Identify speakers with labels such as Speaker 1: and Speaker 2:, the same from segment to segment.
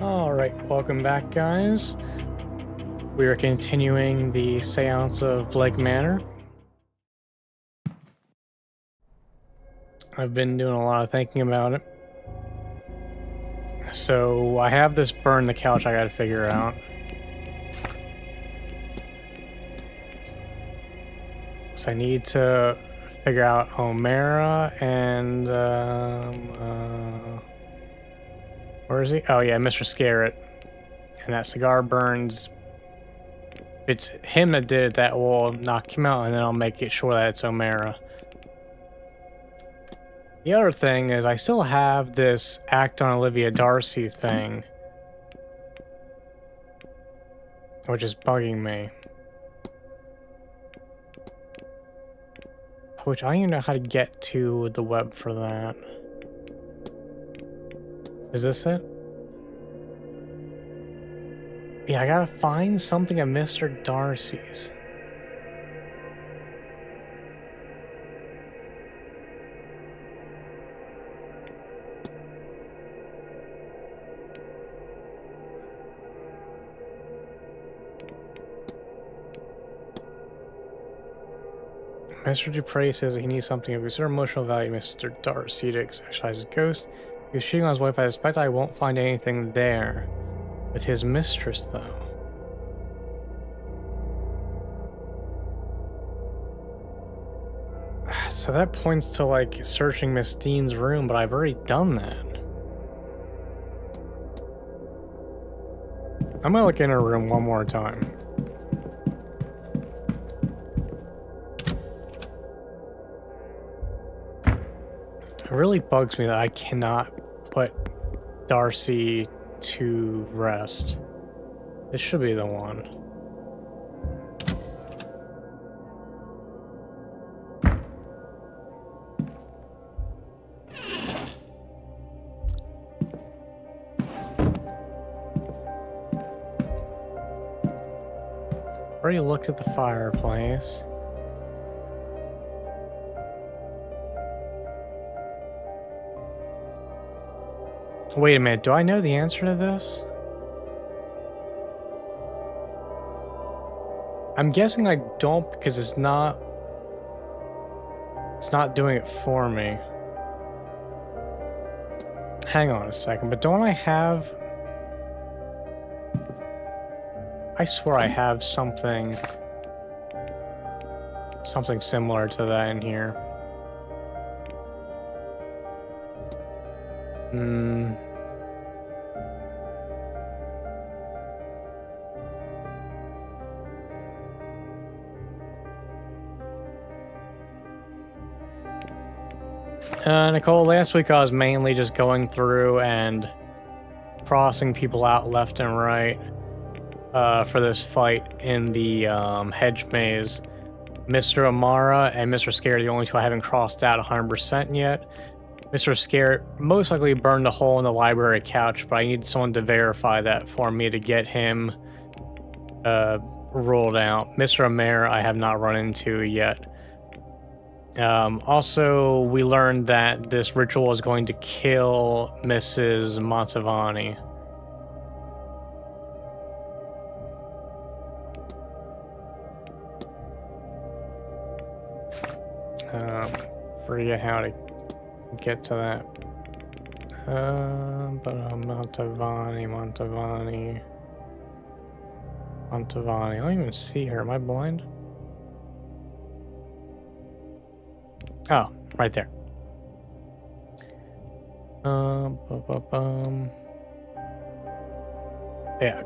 Speaker 1: Alright, welcome back, guys. We are continuing the Seance of Manor. I've been doing a lot of thinking about it. So, I have this burn the couch I gotta figure out. So I need to figure out O'Mara and, where is he? Oh yeah, Mr. Scarrett. And that cigar burns. It's him that did it that will knock him out, and then I'll make it sure that it's O'Mara. The other thing is I still have this Act on Olivia Darcy thing, which is bugging me. Which I don't even know how to get to the web for that. Is this it? Yeah, I gotta find something at Mr. Darcy's. Mr. Dupre says that he needs something of considerable emotional value. Mr. Darcy to exercise his ghost. He was cheating on his wife. I suspect I won't find anything there. With his mistress, though. So that points to, like, searching Miss Dean's room, but I've already done that. I'm gonna look in her room one more time. It really bugs me that I cannot put Darcy to rest. This should be the one. Already looked at the fireplace. Wait a minute, do I know the answer to this? I'm guessing I don't because it's not doing it for me. Hang on a second, but don't I have... I swear I have something similar to that in here. Nicole, last week I was mainly just going through and crossing people out left and right for this fight in the hedge maze. Mr. Amara and Mr. Scare are the only two I haven't crossed out 100% yet. Mr. Scare most likely burned a hole in the library couch, but I need someone to verify that for me to get him ruled out. Mr. Amara I have not run into yet. Also, we learned that this ritual is going to kill Mrs. Montavani. Forget how to get to that. But Montavani. I don't even see her. Am I blind? Oh, right there. Yeah.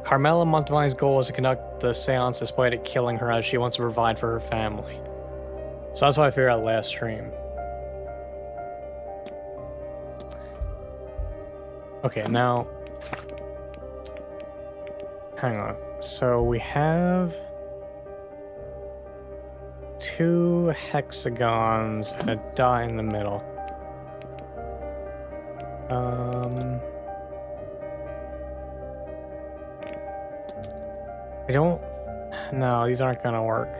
Speaker 1: Carmela Montavani's goal is to conduct the seance despite it killing her, as she wants to provide for her family. So that's what I figured out last stream. Okay, now... hang on. So we have... 2 hexagons and a dot in the middle. I don't... no, these aren't gonna work.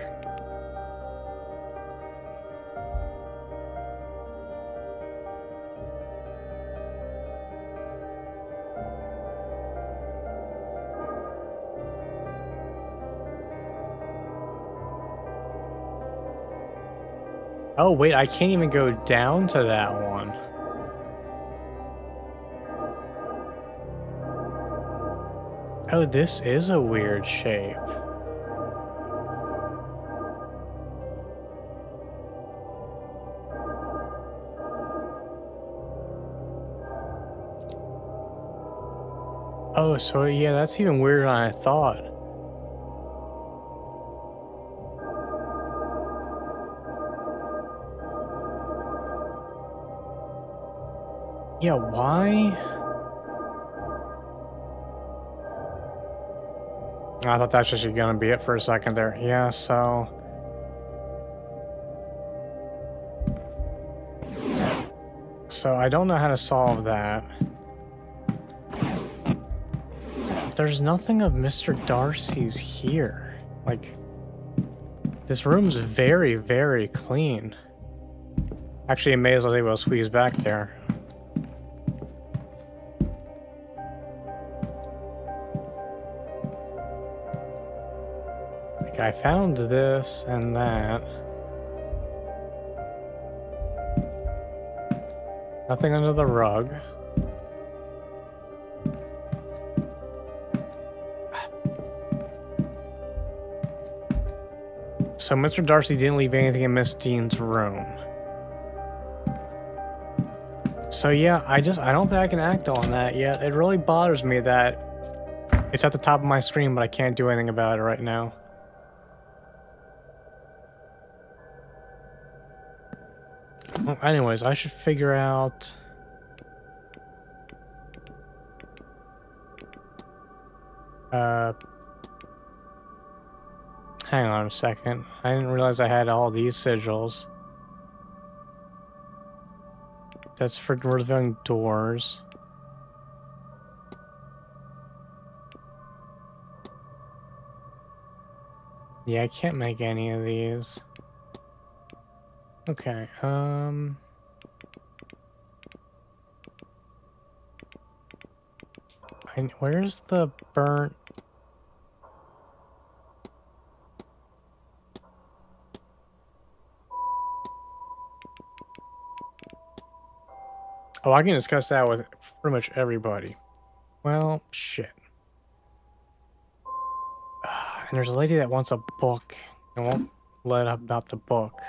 Speaker 1: Oh, wait, I can't even go down to that one. Oh, this is a weird shape. Oh, so yeah, that's even weirder than I thought. Yeah, why? I thought that's just gonna be it for a second there. Yeah, so... So I don't know how to solve that. There's nothing of Mr. Darcy's here. Like, this room's very, very clean. Actually, amazed I was able to squeeze back there. Like, I found this and that. Nothing under the rug. So Mr. Darcy didn't leave anything in Miss Dean's room. So yeah, I don't think I can act on that yet. It really bothers me that it's at the top of my screen, but I can't do anything about it right now. Well, anyways, I should figure out... Hang on a second. I didn't realize I had all these sigils. That's for revealing doors. Yeah, I can't make any of these. Okay, where's the burnt... Oh, I can discuss that with pretty much everybody. Well, shit. And there's a lady that wants a book. I won't let up about the book.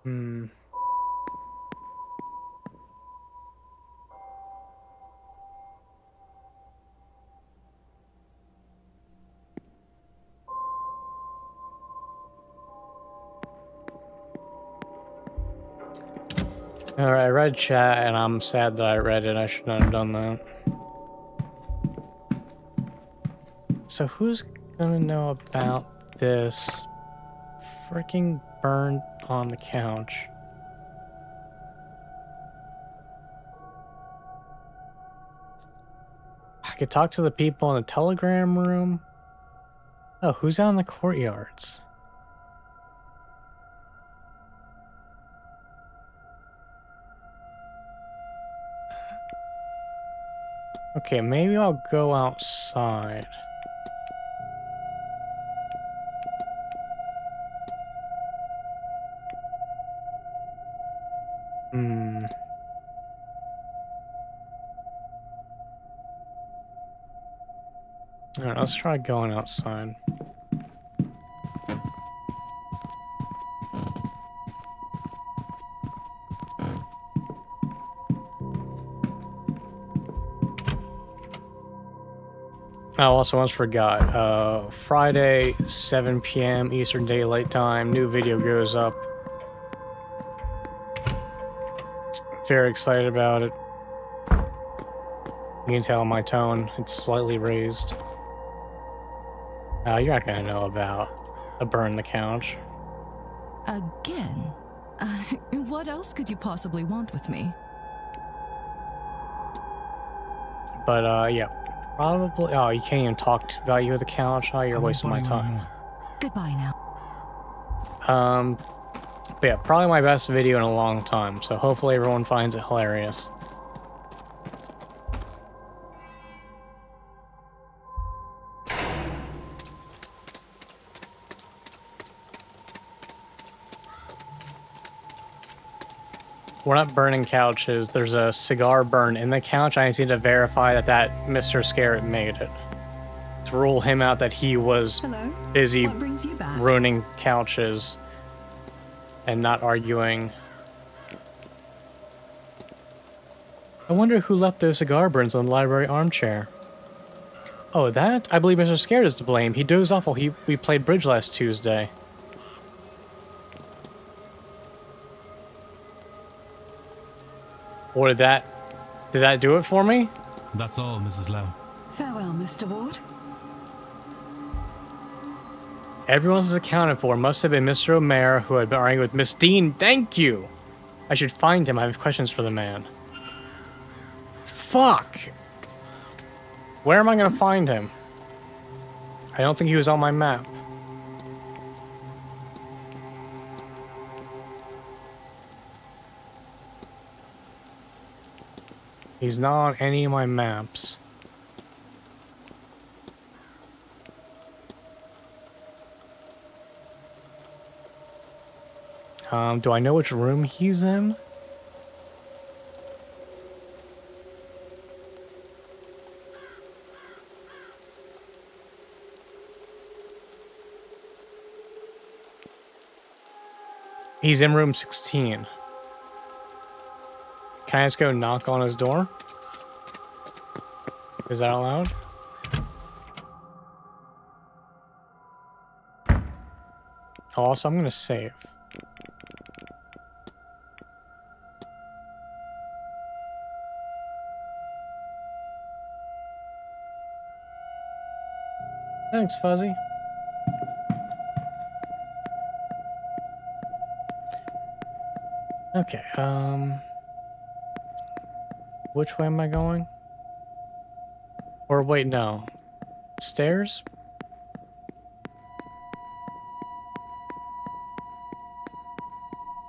Speaker 1: Hmm. Alright, I read chat and I'm sad that I read it. I should not have done that. So who's gonna know about this freaking burn on the couch? I could talk to the people in the telegram room. Oh, who's out in the courtyards? Okay, maybe I'll go outside. Hmm. Alright, let's try going outside. I also almost forgot. Friday, 7 p.m. Eastern Daylight Time. New video goes up. Very excited about it. You can tell my tone. It's slightly raised. You're not gonna know about a burn the couch.
Speaker 2: Again? What else could you possibly want with me?
Speaker 1: But, yeah. Probably... Oh, you can't even talk about you with the couch? Oh, you're wasting my time.
Speaker 2: Goodbye now.
Speaker 1: But yeah, probably my best video in a long time, so hopefully everyone finds it hilarious. We're not burning couches. There's a cigar burn in the couch. I just need to verify that Mr. Scarrett made it. To rule him out that he was busy
Speaker 2: What brings you back?
Speaker 1: ruining couches and not arguing. I wonder who left those cigar burns on the library armchair. Oh, that? I believe Mr. Scarrett is to blame. He dozed off while we played bridge last Tuesday. What did that do it for me?
Speaker 3: That's all, Mrs. Lau.
Speaker 2: Farewell, Mr. Ward.
Speaker 1: Everyone else is accounted for. Must have been Mr. O'Mare who had been arguing with Miss Dean. Thank you! I should find him. I have questions for the man. Fuck! Where am I gonna find him? I don't think he was on my map. He's not on any of my maps. Do I know which room he's in? He's in room 16. Can I just go knock on his door? Is that allowed? Also, I'm gonna save. Thanks, Fuzzy. Okay, which way am I going? Or wait, no. Stairs?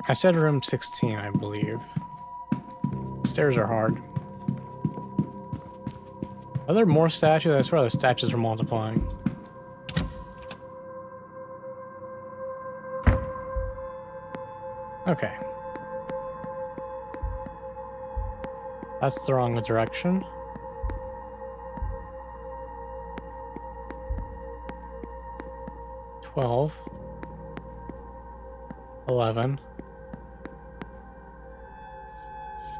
Speaker 1: I said room 16, I believe. Stairs are hard. Are there more statues? I swear the statues are multiplying. Okay. That's the wrong direction. $12. $11.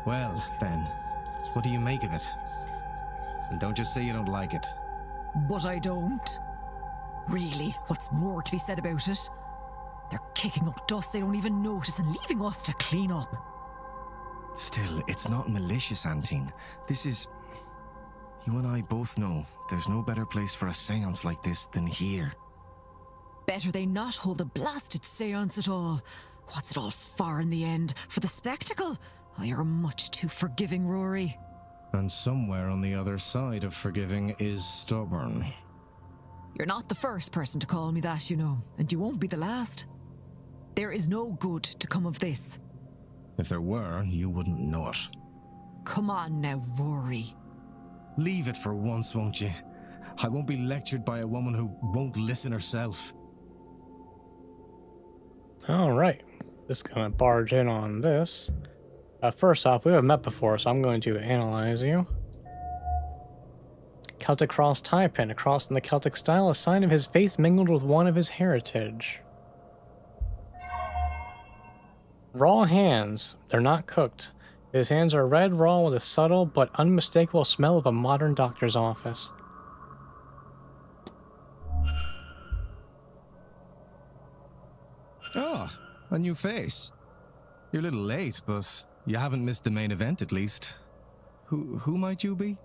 Speaker 4: Well, then, what do you make of it? And don't just say you don't like it.
Speaker 2: But I don't. Really, what's more to be said about it? They're kicking up dust they don't even notice and leaving us to clean up.
Speaker 4: Still, it's not malicious, Antine. This is... You and I both know there's no better place for a seance like this than here.
Speaker 2: Better they not hold the blasted seance at all. What's it all for in the end? For the spectacle? Oh, you're much too forgiving, Rory.
Speaker 4: And somewhere on the other side of forgiving is stubborn.
Speaker 2: You're not the first person to call me that, you know, and you won't be the last. There is no good to come of this.
Speaker 4: If there were, you wouldn't know it.
Speaker 2: Come on now, Rory.
Speaker 4: Leave it for once, won't you? I won't be lectured by a woman who won't listen herself.
Speaker 1: Alright. Just gonna barge in on this. First off, we haven't met before, so I'm going to analyze you. Celtic cross tie pin, a cross in the Celtic style, a sign of his faith mingled with one of his heritage. Raw hands. They're not cooked. His hands are red raw with a subtle but unmistakable smell of a modern doctor's office.
Speaker 4: Oh, a new face. You're a little late, but you haven't missed the main event at least. Who might you be?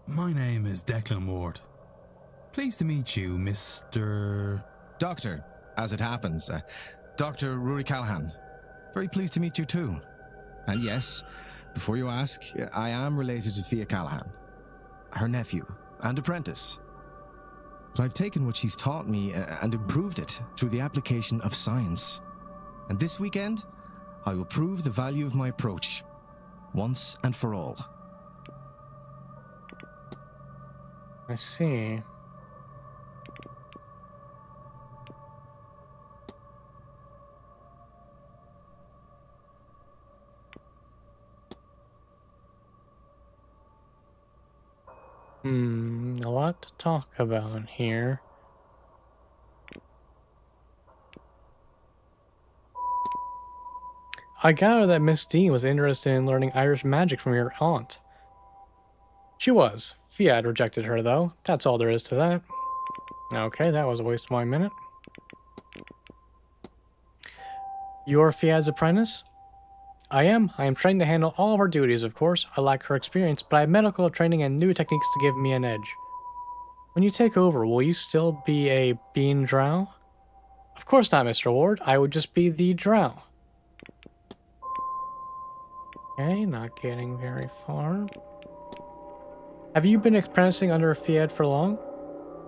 Speaker 3: My name is Declan Ward. Pleased to meet you, Mr...
Speaker 4: Doctor, as it happens. Dr. Rory Callahan. Very pleased to meet you too. And yes, before you ask, I am related to Thea Callahan, her nephew and apprentice. But I've taken what she's taught me and improved it through the application of science. And this weekend, I will prove the value of my approach, once and for all.
Speaker 1: I see. A lot to talk about here. I gather that Miss Dean was interested in learning Irish magic from your aunt. She was. Fiat rejected her, though. That's all there is to that. Okay, that was a waste of my minute. You're Fiat's apprentice? I am. I am trained to handle all of her duties, of course. I lack her experience, but I have medical training and new techniques to give me an edge. When you take over, will you still be a bean drow? Of course not, Mr. Ward. I would just be the drow. Okay, not getting very far. Have you been apprenticing under Fiat for long?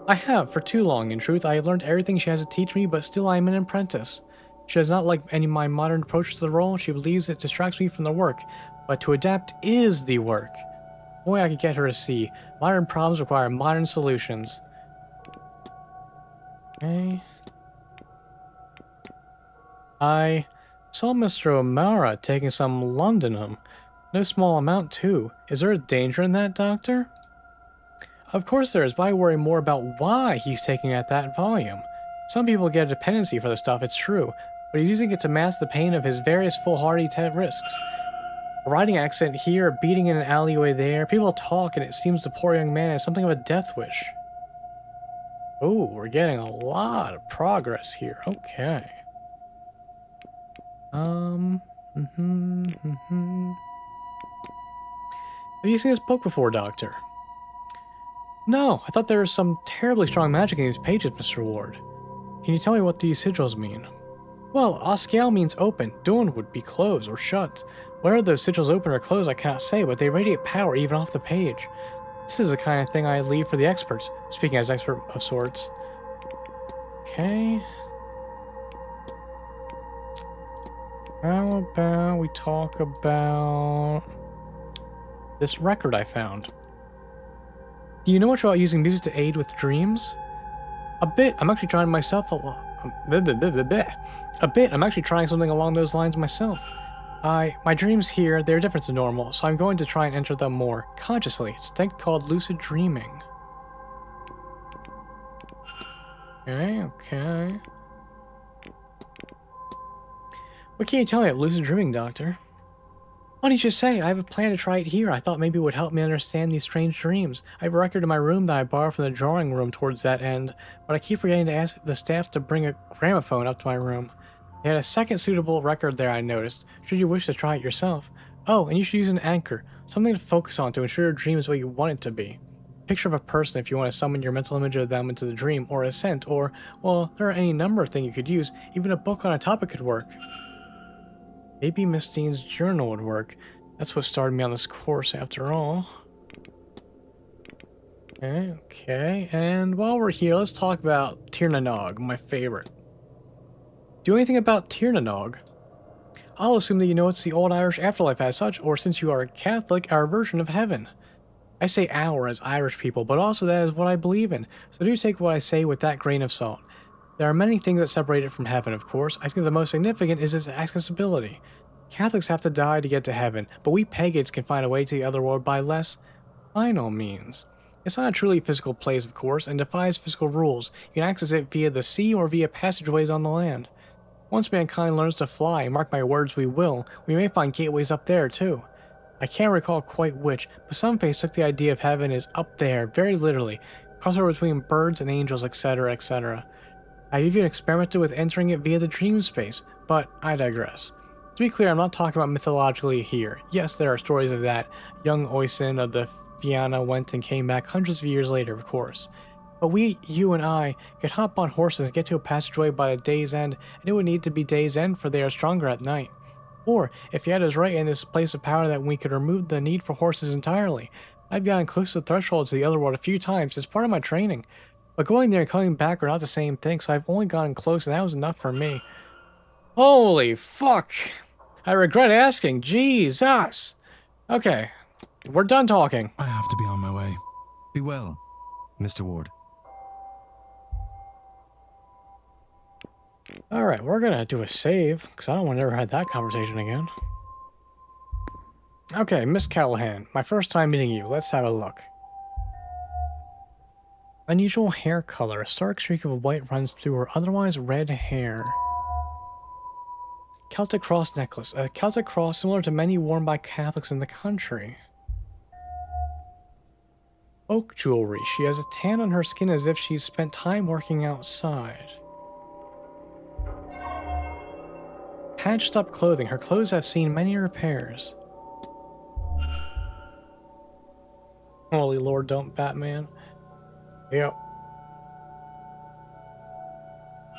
Speaker 1: I have, for too long, in truth. I have learned everything she has to teach me, but still I am an apprentice. She does not like any of my modern approach to the role. She believes it distracts me from the work, but to adapt is the work. Boy, I could get her to see. Modern problems require modern solutions. Okay. I saw Mr. O'Mara taking some laudanum. No small amount, too. Is there a danger in that, Doctor? Of course there is, but I worry more about why he's taking at that volume. Some people get a dependency for the stuff, it's true, but he's using it to mask the pain of his various foolhardy risks. A riding accident here, a beating in an alleyway there. People talk, and it seems the poor young man has something of a death wish. Oh, we're getting a lot of progress here. Okay. Have you seen this book before, Doctor? No, I thought there was some terribly strong magic in these pages, Mr. Ward. Can you tell me what these sigils mean? Well, Oscael means open. Dune would be closed or shut. Whether those sigils open or close, I cannot say, but they radiate power even off the page. This is the kind of thing I leave for the experts, speaking as expert of sorts. Okay. How about we talk about this record I found? Do you know much about using music to aid with dreams? A bit. I'm actually trying myself a lot. A bit. I'm actually trying something along those lines myself. My dreams here, they're different to normal, so I'm going to try and enter them more consciously. It's a technique called lucid dreaming. Okay. What can you tell me about lucid dreaming, Doctor? What did you say? I have a plan to try it here. I thought maybe it would help me understand these strange dreams. I have a record in my room that I borrowed from the drawing room towards that end, but I keep forgetting to ask the staff to bring a gramophone up to my room. They had a second suitable record there, I noticed, should you wish to try it yourself. Oh, and you should use an anchor, something to focus on to ensure your dream is what you want it to be. Picture of a person if you want to summon your mental image of them into the dream, or a scent, or, well, there are any number of things you could use. Even a book on a topic could work. Maybe Miss Dean's journal would work. That's what started me on this course after all. Okay, and while we're here, let's talk about Tirnanog, my favorite. Do you know anything about Tirnanog? I'll assume that you know it's the old Irish afterlife as such, or since you are a Catholic, our version of heaven. I say our as Irish people, but also that is what I believe in, so do take what I say with that grain of salt. There are many things that separate it from heaven, of course. I think the most significant is its accessibility. Catholics have to die to get to heaven, but we pagans can find a way to the other world by less final means. It's not a truly physical place, of course, and defies physical rules. You can access it via the sea or via passageways on the land. Once mankind learns to fly, mark my words, we may find gateways up there, too. I can't recall quite which, but some faiths took the idea of heaven as up there, very literally, crossover between birds and angels, etc., etc. I've even experimented with entering it via the dream space, but I digress. To be clear, I'm not talking about mythologically here. Yes, there are stories of that. Young Oisin of the Fianna went and came back hundreds of years later, of course. But we, you and I, could hop on horses and get to a passageway by the day's end, and it would need to be day's end for they are stronger at night. Or, if Yad is right in this place of power, that we could remove the need for horses entirely. I've gotten close to the threshold to the other world a few times as part of my training. But going there and coming back are not the same thing, so I've only gotten close and that was enough for me. Holy fuck! I regret asking, Jesus! Okay, we're done talking.
Speaker 3: I have to be on my way.
Speaker 4: Be well, Mr. Ward.
Speaker 1: Alright, we're gonna do a save, because I don't want to ever have that conversation again. Okay, Miss Callahan, my first time meeting you. Let's have a look. Unusual hair color. A stark streak of white runs through her otherwise red hair. Celtic cross necklace. A Celtic cross similar to many worn by Catholics in the country. Oak jewelry. She has a tan on her skin as if she's spent time working outside. Patched up clothing. Her clothes have seen many repairs. Holy Lord, don't Batman. Yep.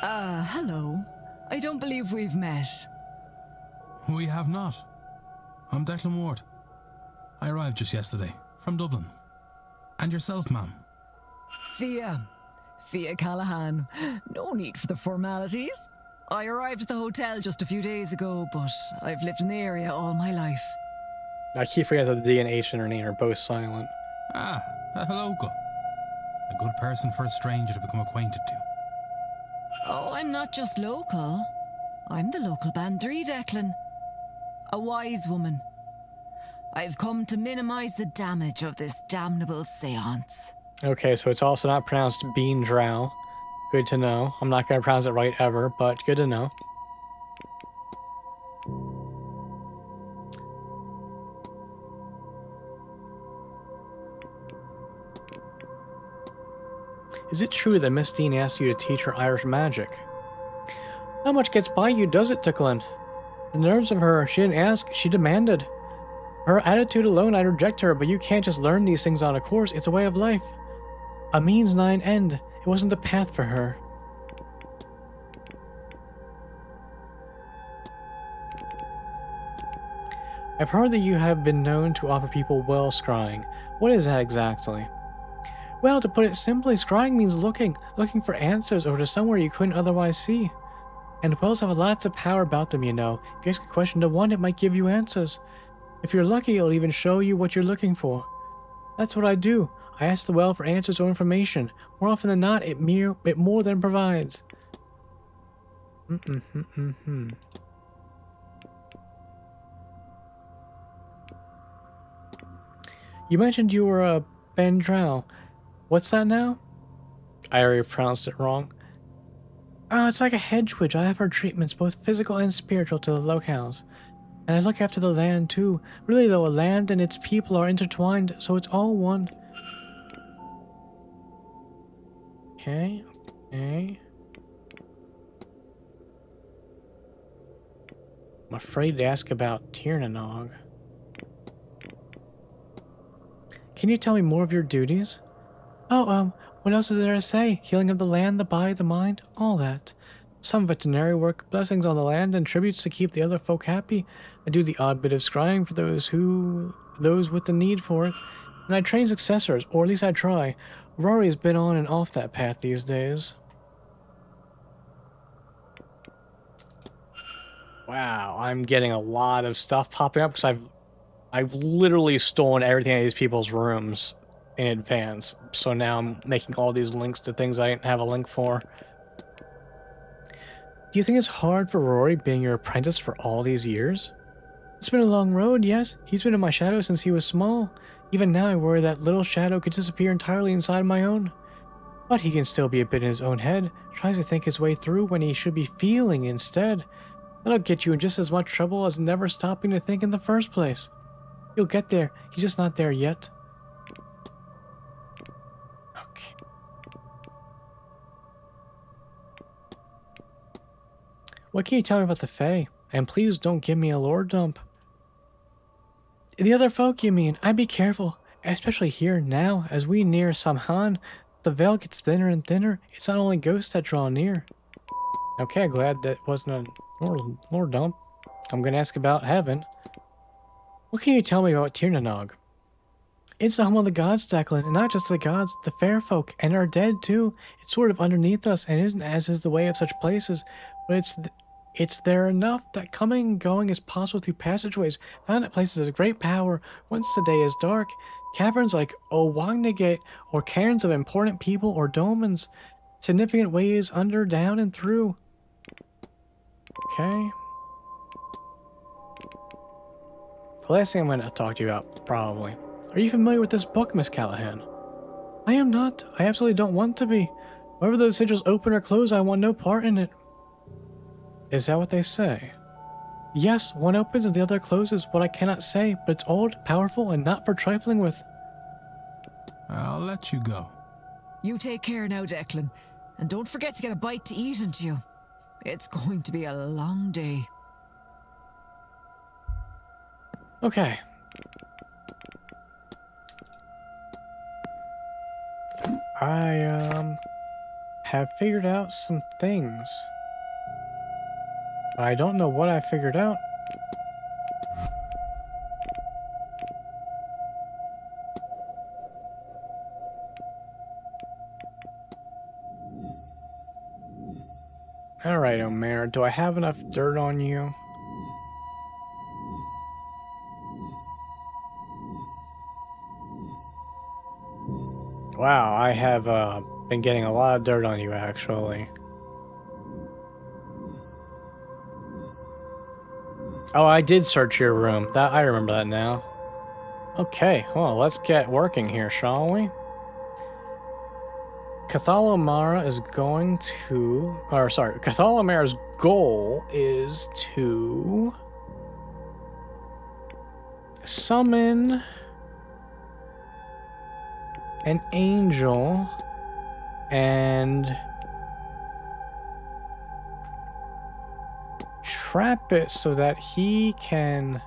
Speaker 2: Hello. I don't believe we've met.
Speaker 3: We have not. I'm Declan Ward. I arrived just yesterday, from Dublin. And yourself, ma'am?
Speaker 2: Fia Callahan. No need for the formalities. I arrived at the hotel just a few days ago, but I've lived in the area all my life.
Speaker 1: I keep forgetting that the D and H in her name are both silent.
Speaker 3: Ah, a local. A good person for a stranger to become acquainted to.
Speaker 2: Oh, I'm not just local. I'm the local bandri, Declan. A wise woman. I've come to minimize the damage of this damnable seance.
Speaker 1: Okay, so it's also not pronounced bean drow. Good to know. I'm not going to pronounce it right ever, but good to know. Is it true that Miss Dean asked you to teach her Irish magic? Not much gets by you, does it, Declan? The nerves of her. She didn't ask, she demanded. Her attitude alone, I'd reject her, but you can't just learn these things on a course. It's a way of life. A means, not an end. It wasn't the path for her. I've heard that you have been known to offer people well scrying. What is that exactly? Well, to put it simply, scrying means looking for answers over to somewhere you couldn't otherwise see. And wells have lots of power about them, you know. If you ask a question to one, it might give you answers. If you're lucky, it'll even show you what you're looking for. That's what I do. I ask the well for answers or information. More often than not, it more than provides. You mentioned you were a Ben Drow. What's that now? I already pronounced it wrong. Oh, it's like a hedge witch. I have her treatments, both physical and spiritual, to the locales. And I look after the land, too. Really, though, a land and its people are intertwined, so it's all one. Okay. I'm afraid to ask about Tirnanog. Can you tell me more of your duties? Oh, what else is there to say? Healing of the land, the body, the mind, all that. Some veterinary work, blessings on the land, and tributes to keep the other folk happy. I do the odd bit of scrying for those with the need for it. And I train successors, or at least I try. Rory's been on and off that path these days. Wow, I'm getting a lot of stuff popping up because I've literally stolen everything out of these people's rooms in advance. So now I'm making all these links to things I didn't have a link for. Do you think it's hard for Rory being your apprentice for all these years? It's been a long road, yes. He's been in my shadow since he was small. Even now I worry that little shadow could disappear entirely inside my own. But he can still be a bit in his own head, tries to think his way through when he should be feeling instead. That'll get you in just as much trouble as never stopping to think in the first place. You'll get there, he's just not there yet. Okay. What can you tell me about the Fae? And please don't give me a lore dump. The other folk, you mean? I'd be careful, especially here now, as we near Samhan. The veil gets thinner and thinner. It's not only ghosts that draw near. Okay, glad that wasn't a lore dump. I'm gonna ask about heaven. What can you tell me about Tirnanog? It's the home of the gods, Declan, and not just the gods, the fair folk, and our dead too. It's sort of underneath us, and isn't as is the way of such places, but it's there enough that coming and going is possible through passageways found at places of great power once the day is dark. Caverns like Owagnagate, or cairns of important people or domens. Significant ways under, down, and through. Okay. The last thing I'm going to talk to you about, probably. Are you familiar with this book, Miss Callahan? I am not. I absolutely don't want to be. Whether those sigils open or close, I want no part in it. Is that what they say? Yes, one opens and the other closes. What I cannot say, but it's old, powerful, and not for trifling with.
Speaker 3: I'll let you go.
Speaker 2: You take care now, Declan. And don't forget to get a bite to eat into you. It's going to be a long day.
Speaker 1: Okay. I, have figured out some things. But I don't know what I figured out. Alright, Omer, do I have enough dirt on you? Wow, I have been getting a lot of dirt on you, actually. Oh, I did search your room. That I remember that now. Okay, well, let's get working here, shall we? Cathalomara is going to... Or, sorry, Cathalomara's goal is to... summon... an angel and trap it so that he can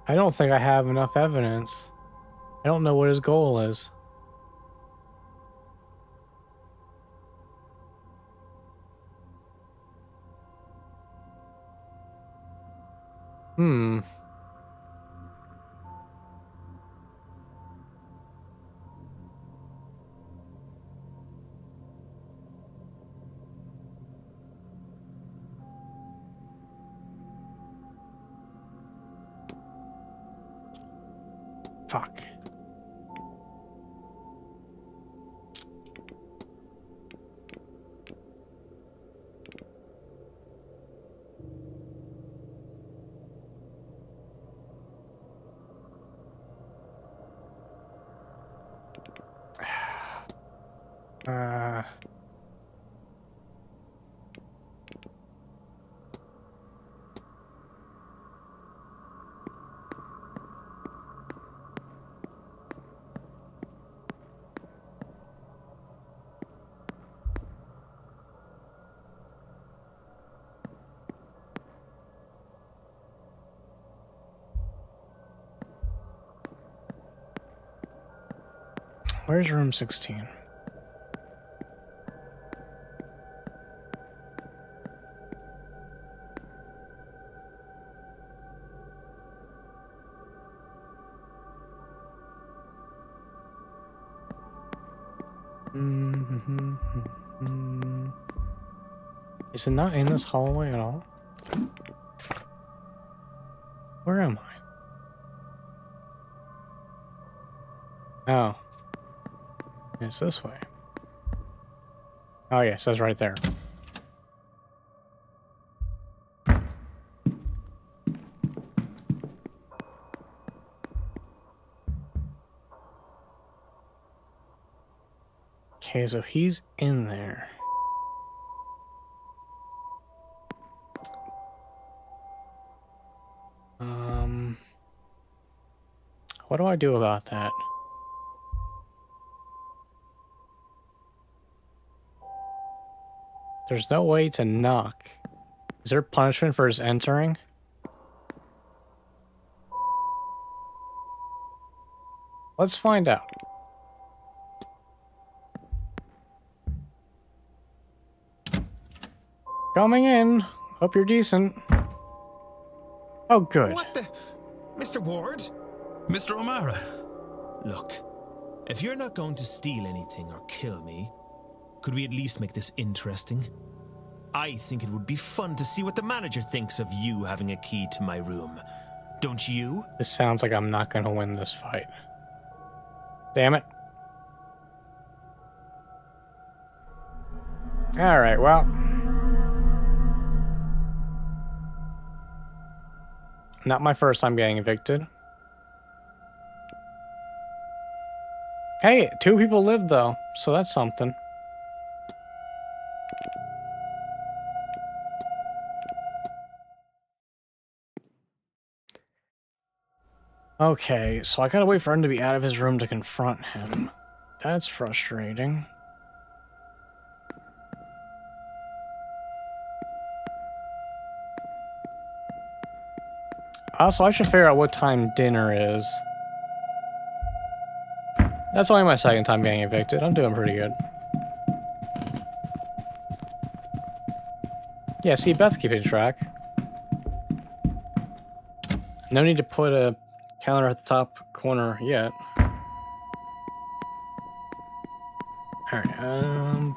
Speaker 1: I don't think I have enough evidence. I don't know what his goal is. Fuck. Where's room 16? Is it not in this hallway at all? Where am I? Oh. It's this way. Oh yeah, it says right there. Okay, so he's in there. What do I do about that? There's no way to knock. Is there punishment for his entering? Let's find out. Coming in. Hope you're decent. Oh, good.
Speaker 5: What the? Mr. Ward?
Speaker 3: Mr. O'Mara!
Speaker 5: Look, if you're not going to steal anything or kill me, could we at least make this interesting? I think it would be fun to see what the manager thinks of you having a key to my room. Don't you?
Speaker 1: This sounds like I'm not going to win this fight. Damn it. Alright, well. Not my first time getting evicted. Hey, 2 people live though, so that's something. Okay, so I gotta wait for him to be out of his room to confront him. That's frustrating. Also, I should figure out what time dinner is. That's only my 2nd time getting evicted. I'm doing pretty good. Yeah, see, Beth's keeping track. No need to put a counter at the top corner yet. Alright,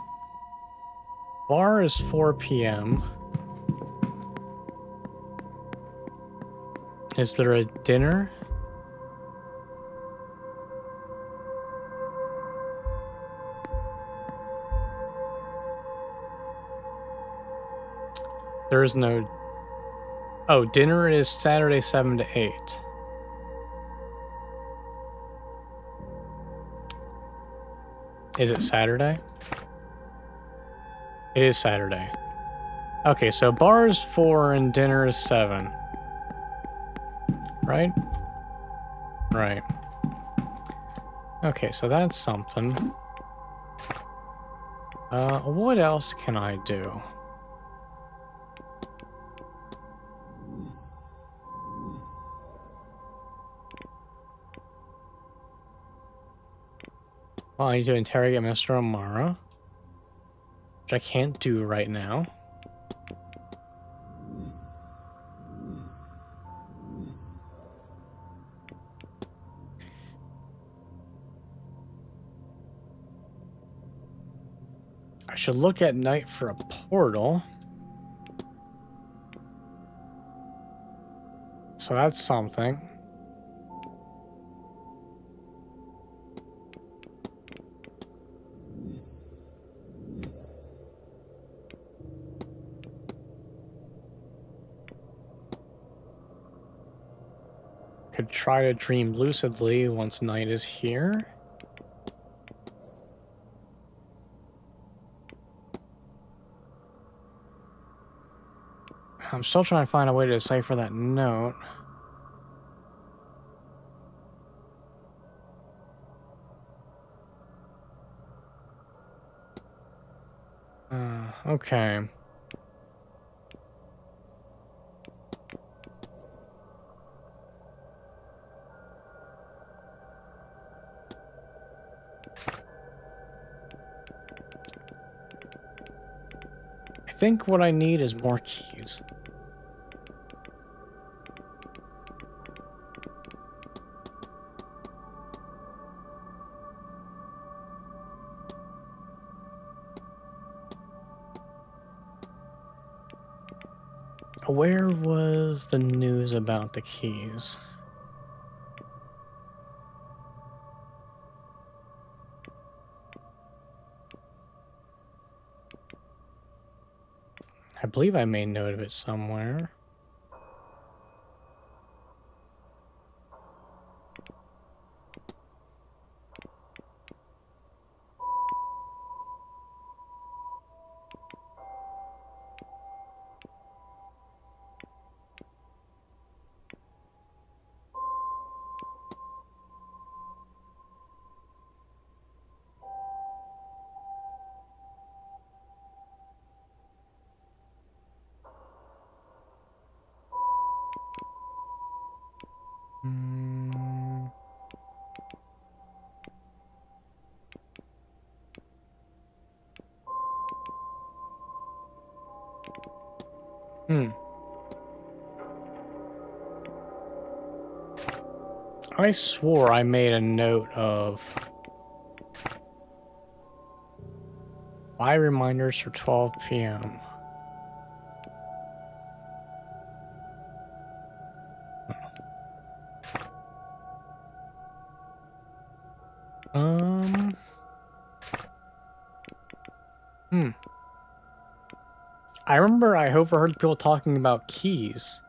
Speaker 1: bar is 4 p.m. Is there a dinner? There is no... Oh, dinner is Saturday 7 to 8. Is it Saturday? It is Saturday. Okay, so bar is 4 and dinner is 7. Right? Right. Okay, so that's something. What else can I do? Well, I need to interrogate Mr. Amara, which I can't do right now. I should look at night for a portal. So that's something. Could try to dream lucidly once night is here. I'm still trying to find a way to decipher that note. Okay. I think what I need is more keys. Where was the news about the keys? I believe I made note of it somewhere. I swore I made a note of 5 reminders for 12 p.m. I remember I overheard people talking about keys.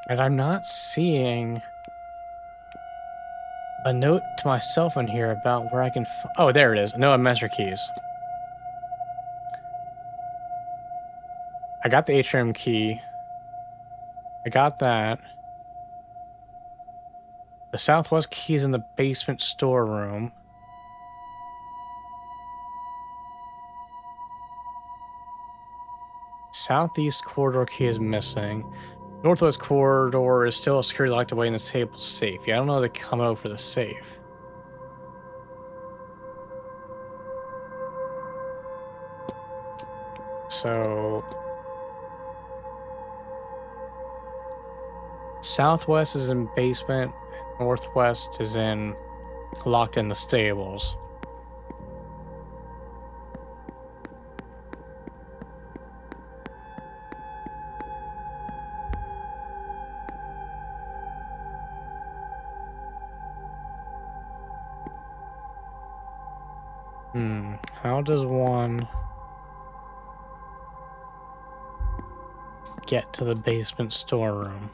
Speaker 1: And I'm not seeing a note to myself in here about where I can oh, there it is. No master keys. I got the atrium key. I got that. The southwest key is in the basement storeroom. Southeast corridor key is missing. Northwest corridor is still securely locked away in the table safe. Yeah, I don't know if they come over for the safe. So southwest is in basement, northwest is in locked in the stables. How does one get to the basement storeroom?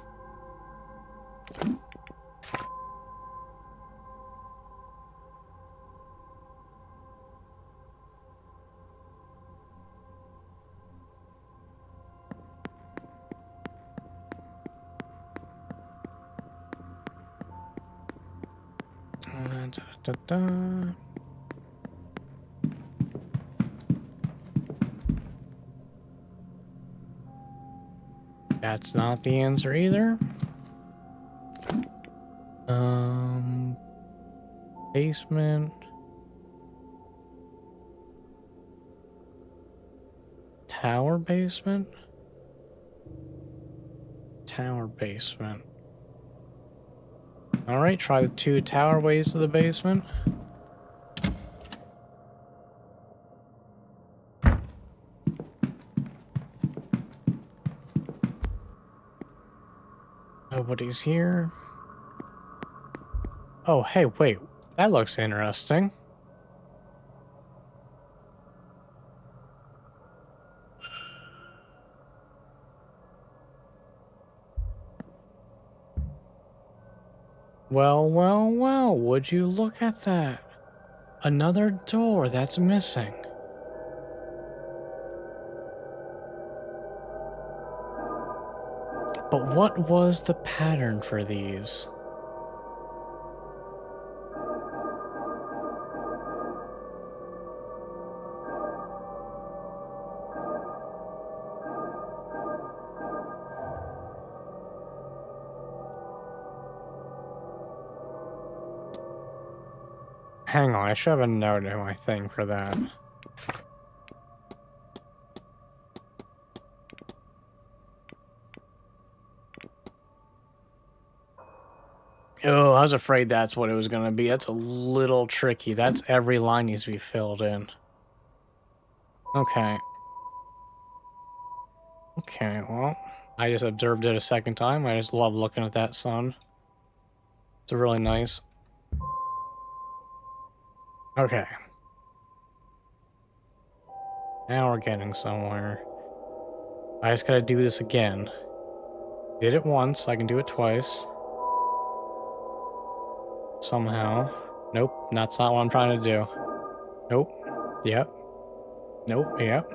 Speaker 1: Da-da-da. That's not the answer either. Basement. Tower basement? Tower basement. Alright, try the 2 tower ways to the basement. Nobody's here. Oh, hey, wait. That looks interesting. Well, well, well, would you look at that? Another door that's missing. But what was the pattern for these? Hang on, I should have a note in my thing for that. Oh, I was afraid that's what it was going to be. That's a little tricky. That's every line needs to be filled in. Okay. Okay, well, I just observed it a second time. I just love looking at that sun. It's really nice. Okay. Now we're getting somewhere. I just gotta do this again. Did it once, I can do it twice. Somehow. Nope, that's not what I'm trying to do. Nope. Yep. Nope, yep.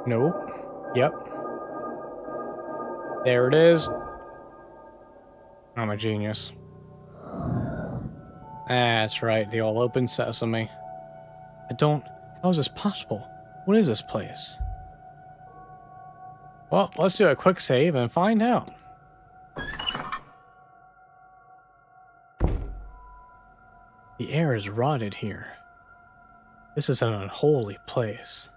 Speaker 1: Nope. Yep. There it is. I'm a genius. That's right, the old open sesame. How is this possible? What is this place? Well, let's do a quick save and find out. The air is rotted here. This is an unholy place.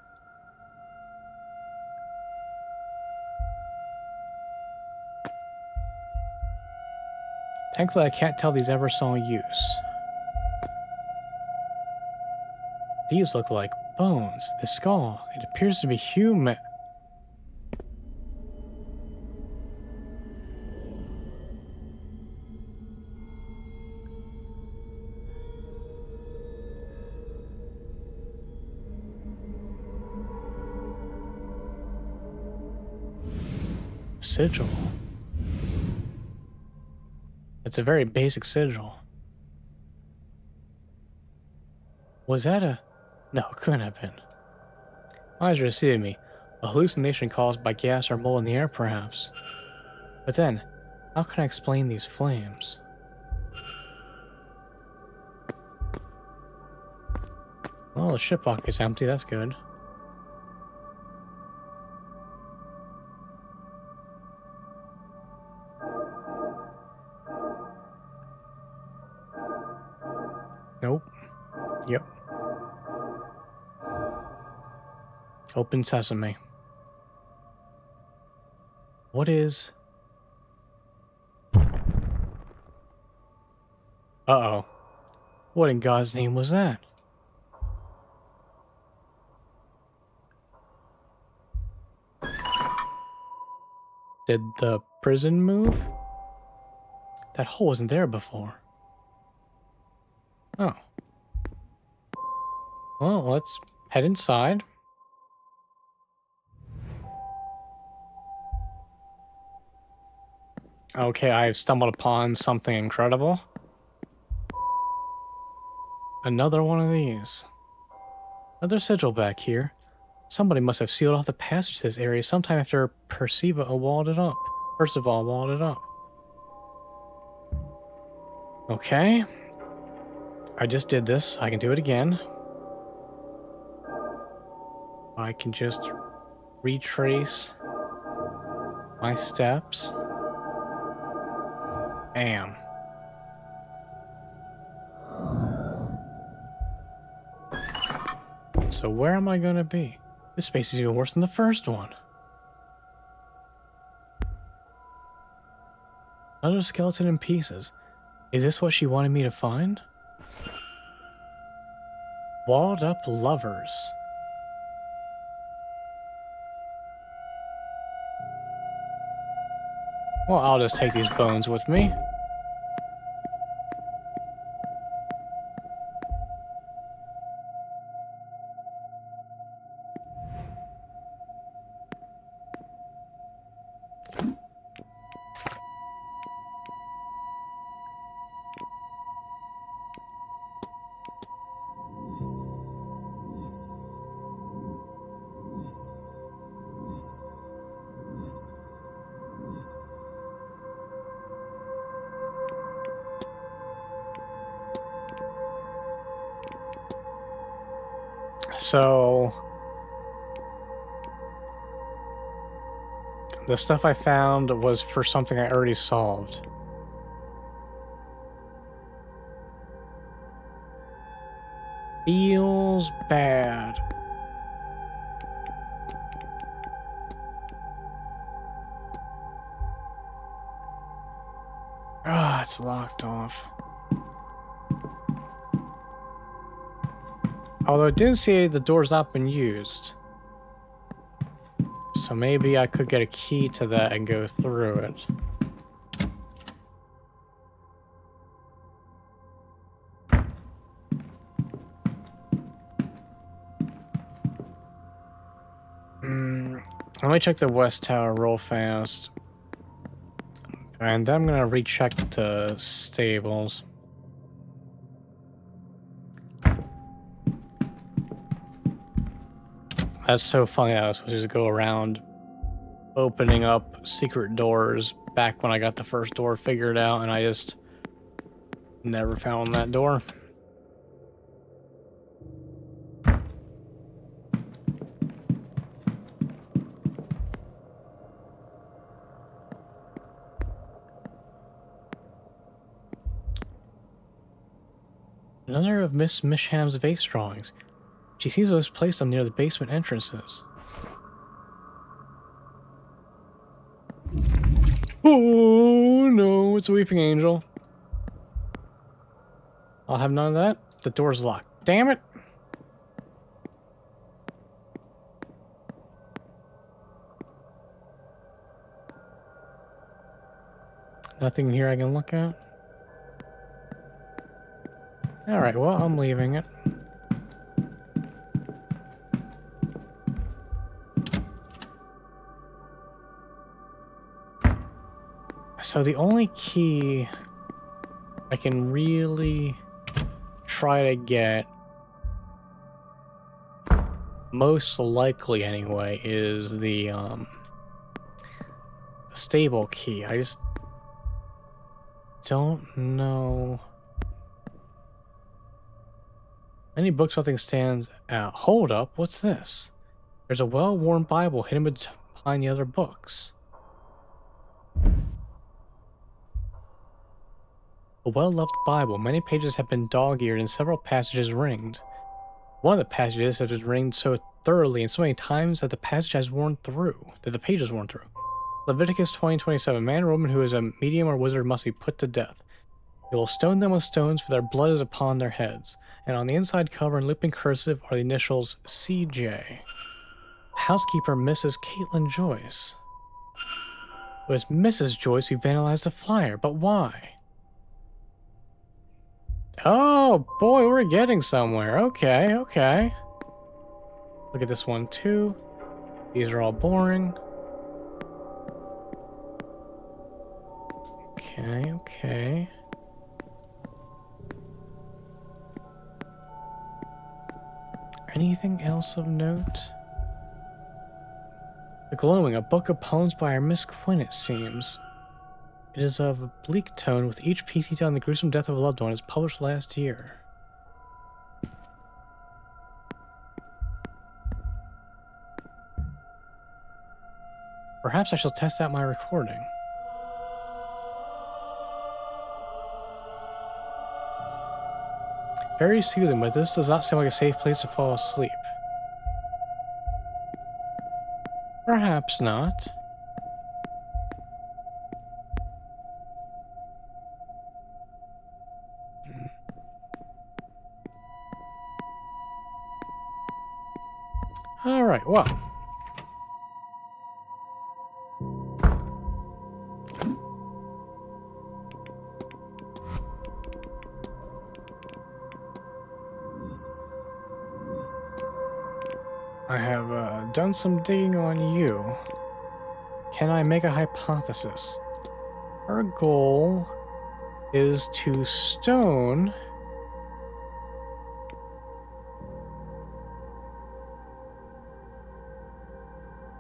Speaker 1: Thankfully, I can't tell these ever saw use. These look like bones. The skull, it appears to be human. sigil. It's a very basic sigil. Was that a... No, it couldn't have been. Eyes are deceiving me. A hallucination caused by gas or mold in the air, perhaps. But then, how can I explain these flames? Well, the ship pocket's empty, that's good. Nope. Yep. Open sesame. What is... Uh-oh. What in God's name was that? Did the prison move? That hole wasn't there before. Oh. Well, let's head inside. Okay, I've stumbled upon something incredible. Another one of these. Another sigil back here. Somebody must have sealed off the passage to this area sometime after Percival walled it up. Okay. I just did this. I can do it again. I can just retrace my steps. Bam. So where am I gonna be? This space is even worse than the first one. Another skeleton in pieces. Is this what she wanted me to find? Walled up lovers. Well, I'll just take these bones with me. So, the stuff I found was for something I already solved. Feels bad. Ah, it's locked off. Although it didn't say the door's not been used. So maybe I could get a key to that and go through it. Let me check the west tower real fast. And then I'm gonna recheck the stables. That's so funny that I was supposed to go around opening up secret doors back when I got the first door figured out, and I just never found that door. Another of Miss Misham's vase drawings. She seems to have placed them near the basement entrances. Oh no, it's a weeping angel. I'll have none of that. The door's locked. Damn it! Nothing here I can look at? Alright, well, I'm leaving it. So the only key I can really try to get, most likely anyway, is the stable key. I just don't know. Any book something stands out. Hold up, what's this? There's a well-worn Bible hidden behind the other books. A well-loved Bible. Many pages have been dog-eared and several passages ringed. One of the passages has been ringed so thoroughly and so many times that the passage has worn through. That the page has worn through. Leviticus 20:27. Man or woman who is a medium or wizard must be put to death. You will stone them with stones, for their blood is upon their heads. And on the inside cover in looping cursive are the initials CJ. Housekeeper Mrs. Caitlin Joyce. It was Mrs. Joyce who vandalized the flyer, but why? Oh boy, we're getting somewhere. Okay, okay. Look at this one too. These are all boring. Okay, okay. Anything else of note? The Glowing, a book of poems by our Miss Quinn, it seems. It is of a bleak tone, with each piece detailed on the gruesome death of a loved one. It was published last year. Perhaps I shall test out my recording. Very soothing, but this does not seem like a safe place to fall asleep. Perhaps not. Alright, well. I have done some digging on you. Can I make a hypothesis? Our goal is to stone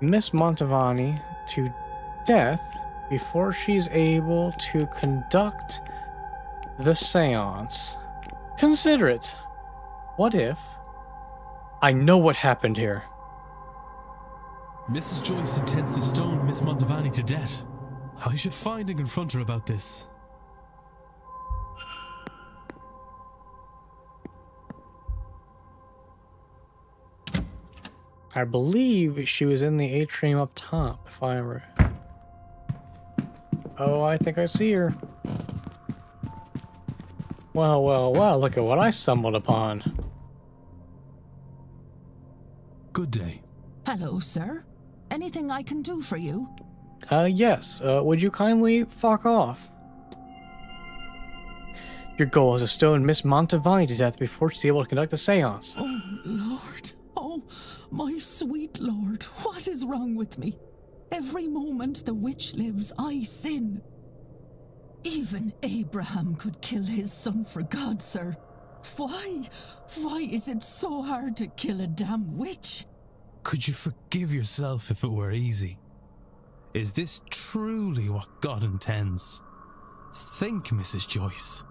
Speaker 1: Miss Montavani to death before she's able to conduct the seance. Consider it. What if I know what happened here?
Speaker 3: Mrs. Joyce intends to stone Miss Montavani to death. I should find and confront her about this.
Speaker 1: I believe she was in the atrium up top, if I were... Oh, I think I see her. Well, well, well, look at what I stumbled upon.
Speaker 3: Good day.
Speaker 6: Hello, sir. Anything I can do for you?
Speaker 1: Yes. Would you kindly fuck off? Your goal is to stone Miss Montavani to death before she's able to conduct a seance.
Speaker 6: Oh, Lord. Oh, my sweet Lord. What is wrong with me? Every moment the witch lives, I sin. Even Abraham could kill his son for God, sir. Why? Why is it so hard to kill a damn witch?
Speaker 3: Could you forgive yourself if it were easy? Is this truly what God intends? Think, Mrs. Joyce.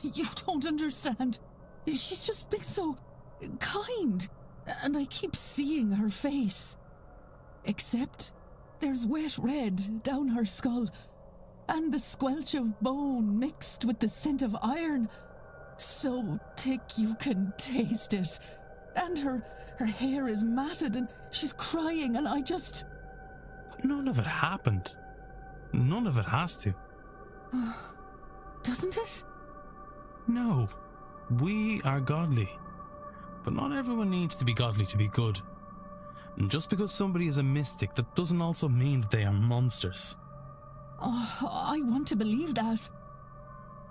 Speaker 6: You don't understand. She's just been so kind, and I keep seeing her face. Except there's wet red down her skull, and the squelch of bone mixed with the scent of iron. So thick you can taste it. And her hair is matted, and she's crying, and I just...
Speaker 3: But none of it happened. None of it has to.
Speaker 6: Doesn't it?
Speaker 3: No, we are godly. But not everyone needs to be godly to be good. And just because somebody is a mystic, that doesn't also mean that they are monsters.
Speaker 6: Oh, I want to believe that.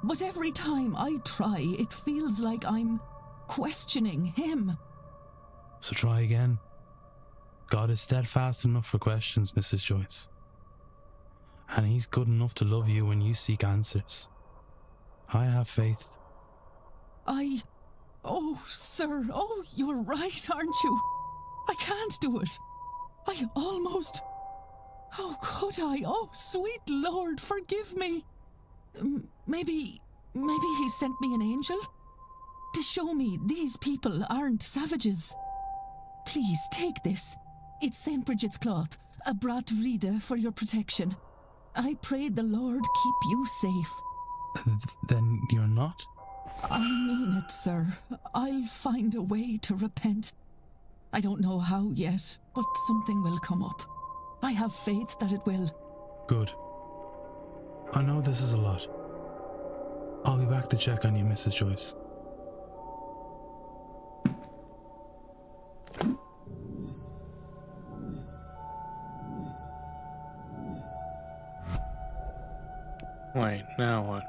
Speaker 6: But every time I try, it feels like I'm questioning him.
Speaker 3: So try again. God is steadfast enough for questions, Mrs. Joyce. And he's good enough to love you when you seek answers. I have faith.
Speaker 6: Oh, sir, oh, you're right, aren't you? I can't do it. I almost... Oh, could I? Oh, sweet Lord, forgive me. Maybe he sent me an angel? To show me these people aren't savages. Please, take this. It's St. Bridget's cloth, a brat vride for your protection. I pray the Lord keep you safe.
Speaker 3: Then you're not?
Speaker 6: I mean it, sir. I'll find a way to repent. I don't know how yet, but something will come up. I have faith that it will.
Speaker 3: Good. I know this is a lot. I'll be back to check on you, Mrs. Joyce.
Speaker 1: Wait, now what?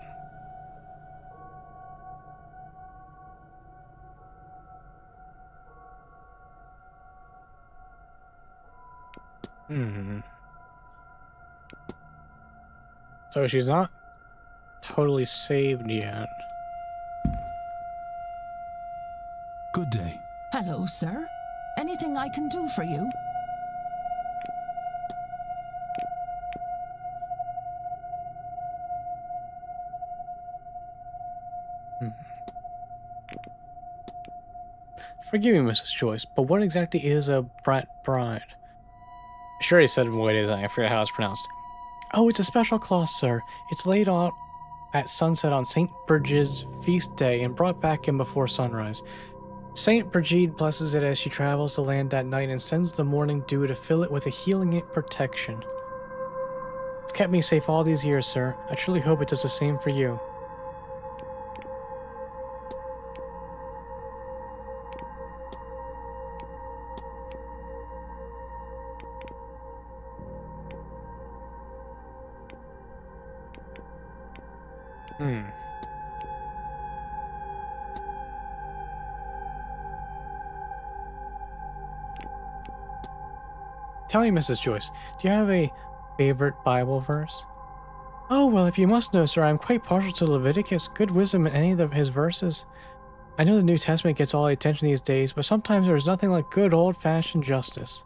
Speaker 1: So she's not totally saved yet.
Speaker 3: Good day.
Speaker 6: Hello, sir. Anything I can do for you?
Speaker 1: Forgive me, Mrs. Joyce, but what exactly is a brat bride? Sure, he said what it is. I forget how it's pronounced. Oh, it's a special cloth, sir. It's laid out at sunset on St. Bridget's feast day and brought back in before sunrise. St. Brigid blesses it as she travels the land that night and sends the morning dew to fill it with a healing protection. It's kept me safe all these years, sir. I truly hope it does the same for you. Tell me, Mrs. Joyce, do you have a favorite Bible verse? Oh, well, if you must know, sir, I'm quite partial to Leviticus. Good wisdom in any of his verses. I know the New Testament gets all the attention these days, but sometimes there's nothing like good old-fashioned justice.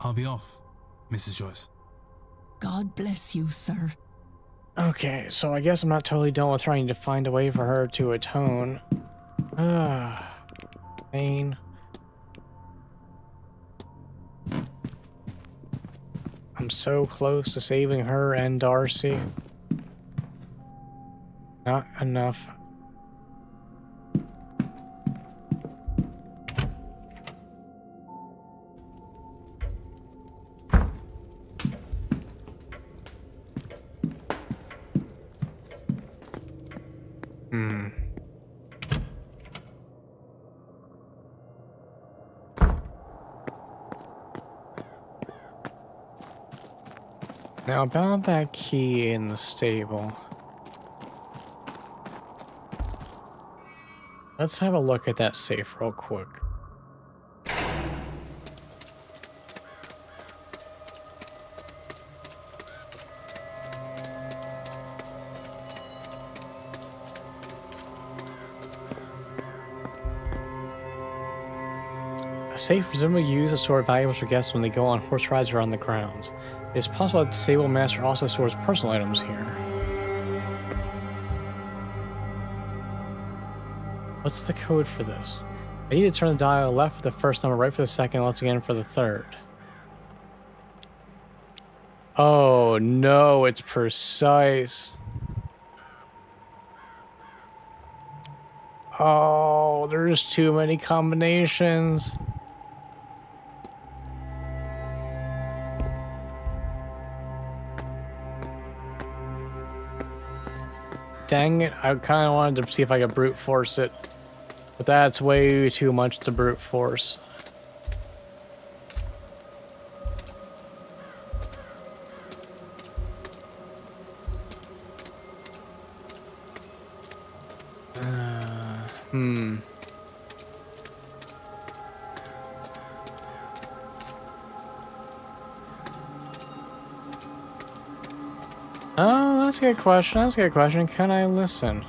Speaker 3: I'll be off, Mrs. Joyce.
Speaker 6: God bless you, sir.
Speaker 1: Okay, so I guess I'm not totally done with her. I need to find a way for her to atone. Pain. I'm so close to saving her and Darcy. Not enough. Now about that key in the stable. Let's have a look at that safe real quick. A safe presumably used to store valuables for guests when they go on horse rides around the grounds. It is possible that the stable master also stores personal items here. What's the code for this? I need to turn the dial left for the first number, right for the second, left again for the third. Oh no, it's precise. Oh, there's too many combinations. Dang it, I kind of wanted to see if I could brute force it. But that's way too much to brute force. Oh, that's a good question. That's a good question. Can I listen?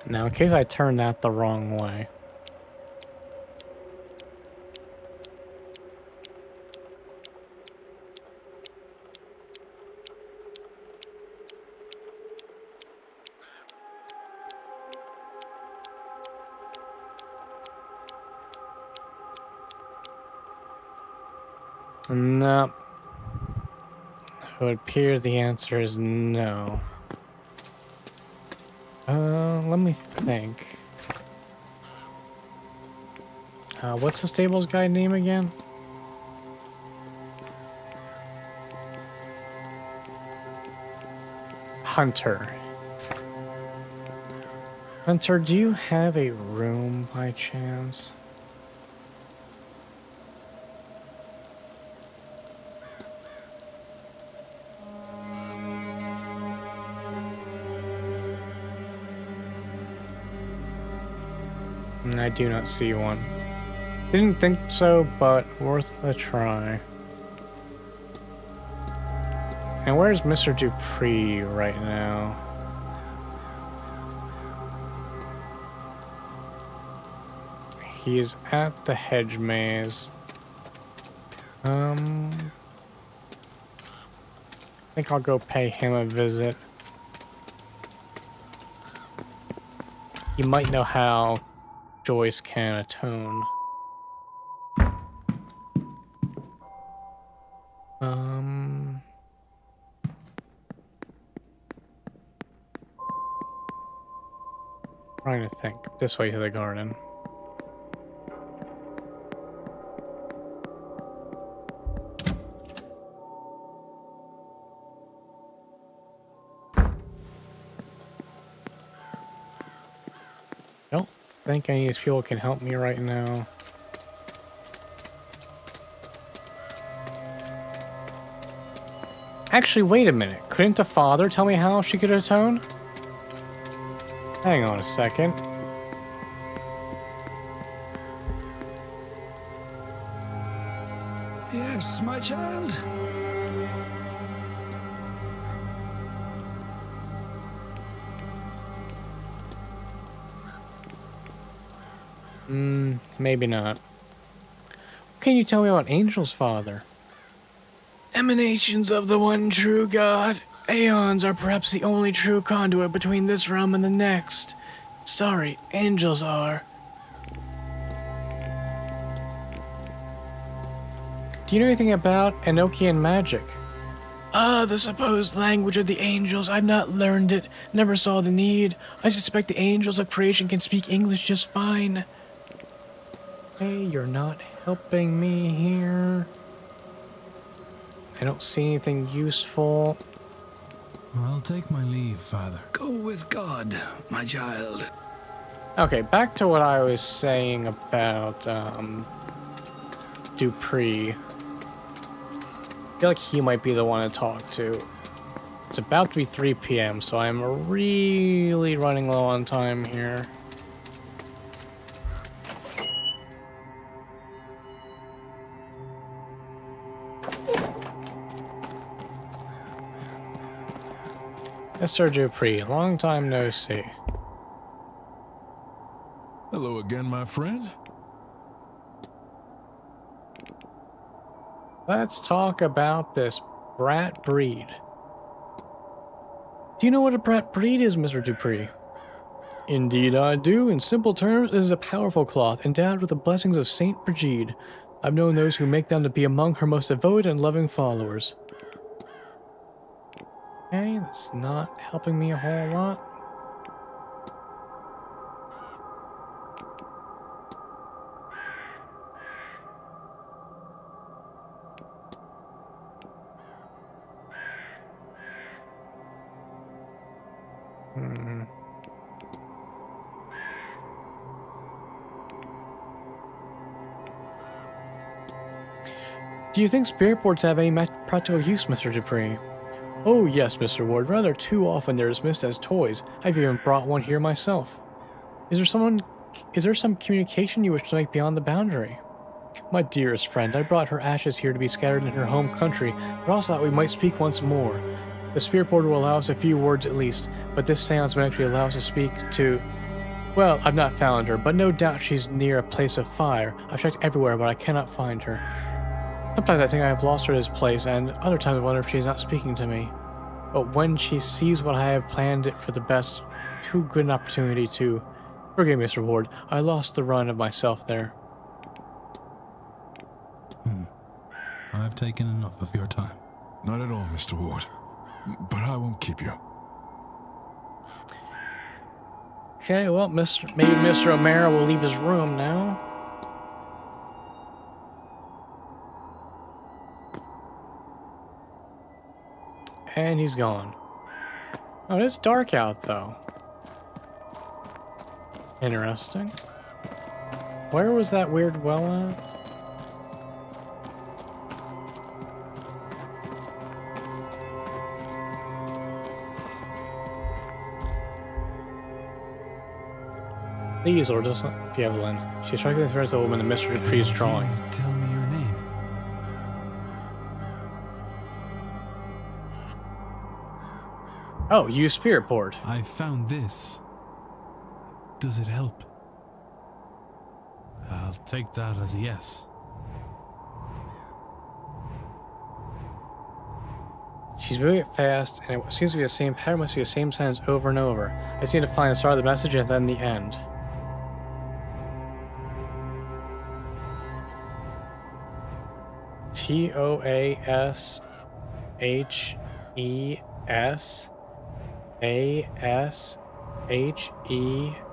Speaker 1: Now, in case I turn that the wrong way. Nope. It would appear the answer is no. Let me think. What's the stables guy name again? Hunter. Hunter, do you have a room by chance? I do not see one. Didn't think so, but worth a try. And where's Mr. Dupree right now? He is at the hedge maze. I think I'll go pay him a visit. You might know how Joyce can atone. Trying to think. This way to the garden. Don't think any of these people can help me right now. Actually, wait a minute. Couldn't the father tell me how she could atone? Hang on a second.
Speaker 7: Yes, my child.
Speaker 1: Maybe not. What can you tell me about Angel's father? Emanations of the one true God. Aeons are perhaps the only true conduit between this realm and the next. Sorry, angels are. Do you know anything about Enochian magic? The supposed language of the angels. I've not learned it, never saw the need. I suspect the angels of creation can speak English just fine. Hey, you're not helping me here. I don't see anything useful.
Speaker 3: I'll take my leave, Father.
Speaker 7: Go with God, my child.
Speaker 1: Okay, back to what I was saying about, Dupree. I feel like he might be the one to talk to. It's about to be 3 p.m., so I'm really running low on time here. Mr. Dupree, long time no see.
Speaker 8: Hello again, my friend.
Speaker 1: Let's talk about this brat breed. Do you know what a brat breed is, Mr. Dupree? Indeed I do. In simple terms, it is a powerful cloth, endowed with the blessings of Saint Brigide. I've known those who make them to be among her most devoted and loving followers. Okay, that's not helping me a whole lot. Do you think spirit boards have any practical use, Mr. Dupree? Oh yes, Mr. Ward. Rather too often they're dismissed as toys. I've even brought one here myself. Is there some communication you wish to make beyond the boundary? My dearest friend, I brought her ashes here to be scattered in her home country, but also thought we might speak once more. The spirit board will allow us a few words at least, but this seance may actually allow us to speak to... Well, I've not found her, but no doubt she's near a place of fire. I've checked everywhere, but I cannot find her. Sometimes I think I have lost her at this place, and other times I wonder if she's not speaking to me. But when she sees what I have planned it for the best, too good an opportunity to... Forgive me, Mr. Ward, I lost the run of myself there.
Speaker 3: I've taken enough of your time.
Speaker 8: Not at all, Mr. Ward. But I won't keep you.
Speaker 1: Okay, well, maybe Mr. O'Mara will leave his room now. And he's gone. Oh, it's dark out, though. Interesting. Where was that weird well at? Please, or just be Evelyn. She's striking this very woman in Mr. Dupree's drawing.
Speaker 3: Tell me your name.
Speaker 1: Oh, use spirit board.
Speaker 3: I found this. Does it help? I'll take that as a yes.
Speaker 1: She's moving it fast, and it seems to be the same pattern, must be the same sentence over and over. I just need to find the start of the message and then the end. TOASHESASHE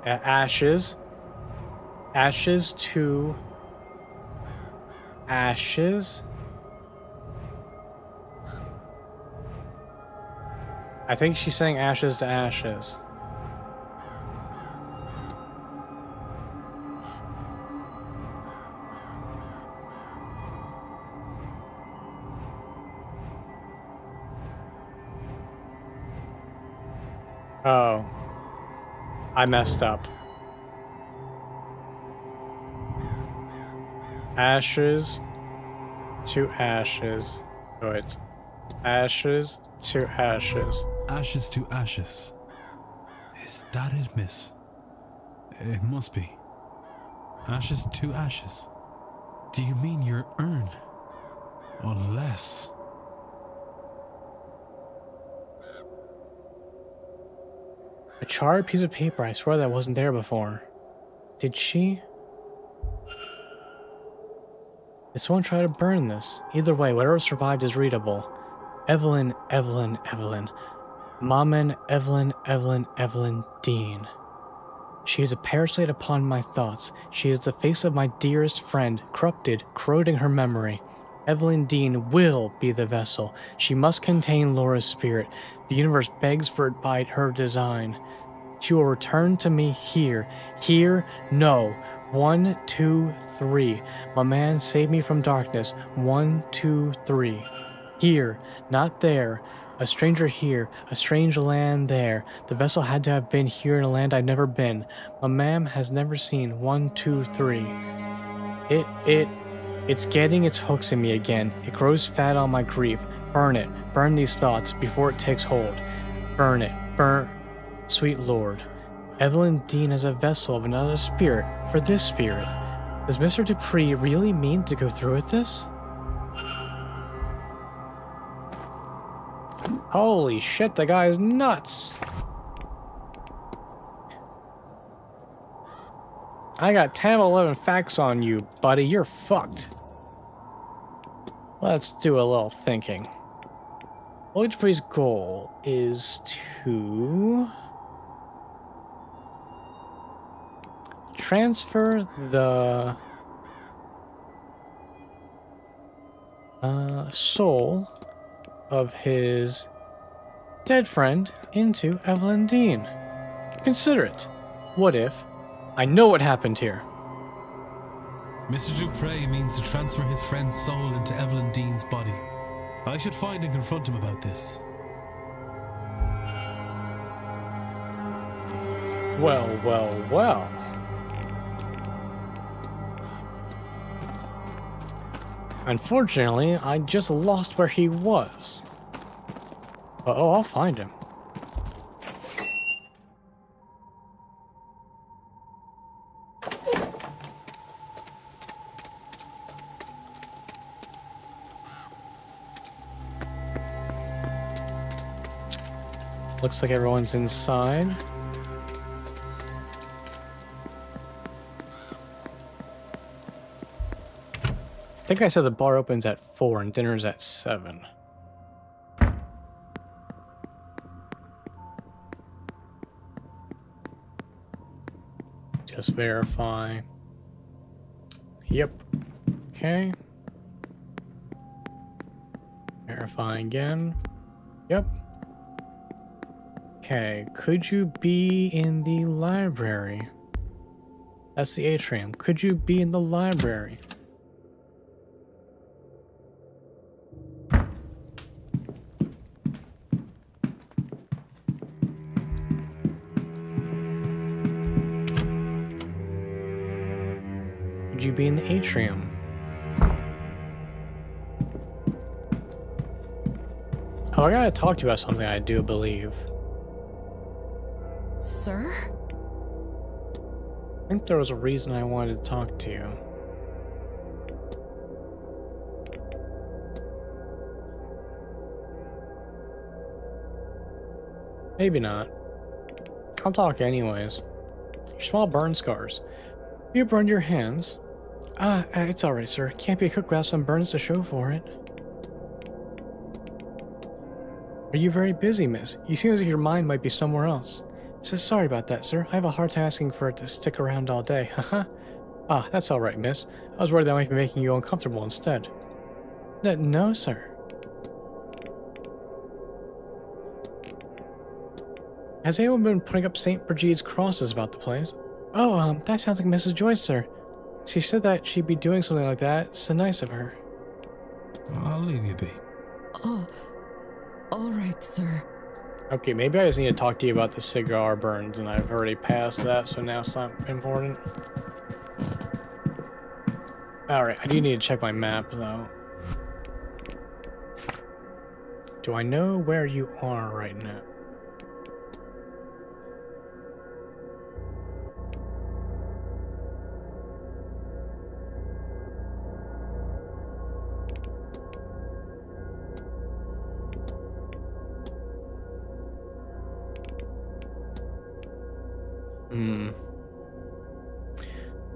Speaker 1: ashes. Ashes to ashes. I think she's saying ashes to ashes. Oh. I messed up. Ashes to ashes. Oh, it's ashes to ashes.
Speaker 3: Ashes to ashes. Is that it, miss? It must be. Ashes to ashes. Do you mean your urn? Unless...
Speaker 1: A charred piece of paper, I swear that wasn't there before. Did she? Did someone try to burn this? Either way, whatever survived is readable. Evelyn, Evelyn, Evelyn. Maman, Evelyn, Evelyn, Evelyn Dean. She is a parasite upon my thoughts. She is the face of my dearest friend, corrupted, corroding her memory. Evelyn Dean will be the vessel. She must contain Laura's spirit. The universe begs for it by her design. She will return to me here. Here? No. 1, 2, 3. My man, save me from darkness. 1, 2, 3. Here, not there. A stranger here, a strange land there. The vessel had to have been here in a land I've never been. My ma'am has never seen. 1, 2, 3. It's getting its hooks in me again. It grows fat on my grief. Burn it. Burn these thoughts before it takes hold. Burn it. Burn. Sweet Lord. Evelyn Dean is a vessel of another spirit for this spirit. Does Mr. Dupree really mean to go through with this? Holy shit, the guy is nuts. I got 10 of 11 facts on you, buddy. You're fucked. Let's do a little thinking. Lloyd Dupree's goal is to transfer the soul of his dead friend into Evelyn Dean. Consider it. What if I know what happened here?
Speaker 3: Mr. Dupre means to transfer his friend's soul into Evelyn Dean's body. I should find and confront him about this.
Speaker 1: Well, well, well. Unfortunately, I just lost where he was. But, oh, I'll find him. Looks like everyone's inside. I think I said the bar opens at 4 and dinner's at 7. Just verify. Yep. Okay. Verify again. Yep. Okay, could you be in the library? That's the atrium. Could you be in the library? Could you be in the atrium? Oh, I gotta talk to you about something, I do believe.
Speaker 2: Sir?
Speaker 1: I think there was a reason I wanted to talk to you. Maybe not. I'll talk anyways. Your small burn scars. You burned your hands. It's alright, sir. Can't be a cook without some burns to show for it. Are you very busy, miss? You seem as if your mind might be somewhere else. So sorry about that, sir. I have a hard time asking for it to stick around all day, haha. That's alright, miss. I was worried that might be making you uncomfortable instead. No, sir. Has anyone been putting up St. Brigide's crosses about the place? Oh, that sounds like Mrs. Joyce, sir. She said that she'd be doing something like that. So nice of her.
Speaker 3: I'll leave you be.
Speaker 2: Oh, all right, sir.
Speaker 1: Okay, maybe I just need to talk to you about the cigar burns, and I've already passed that, so now it's not important. Alright, I do need to check my map, though. Do I know where you are right now?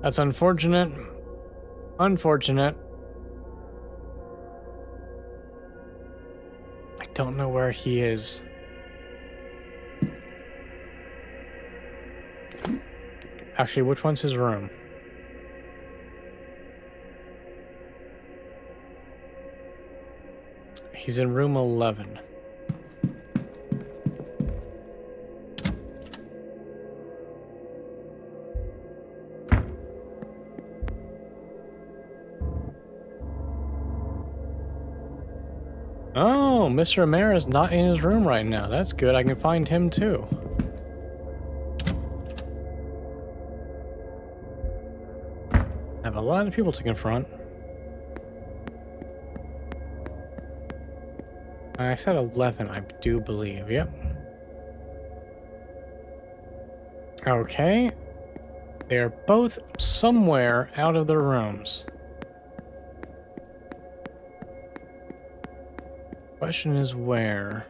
Speaker 1: That's unfortunate. Unfortunate. I don't know where he is. Actually, which one's his room? He's in room 11. Oh, Mr. Amara's not in his room right now. That's good. I can find him too. I have a lot of people to confront. I said 11, I do believe. Yep. Okay. They're both somewhere out of their rooms. Question is where?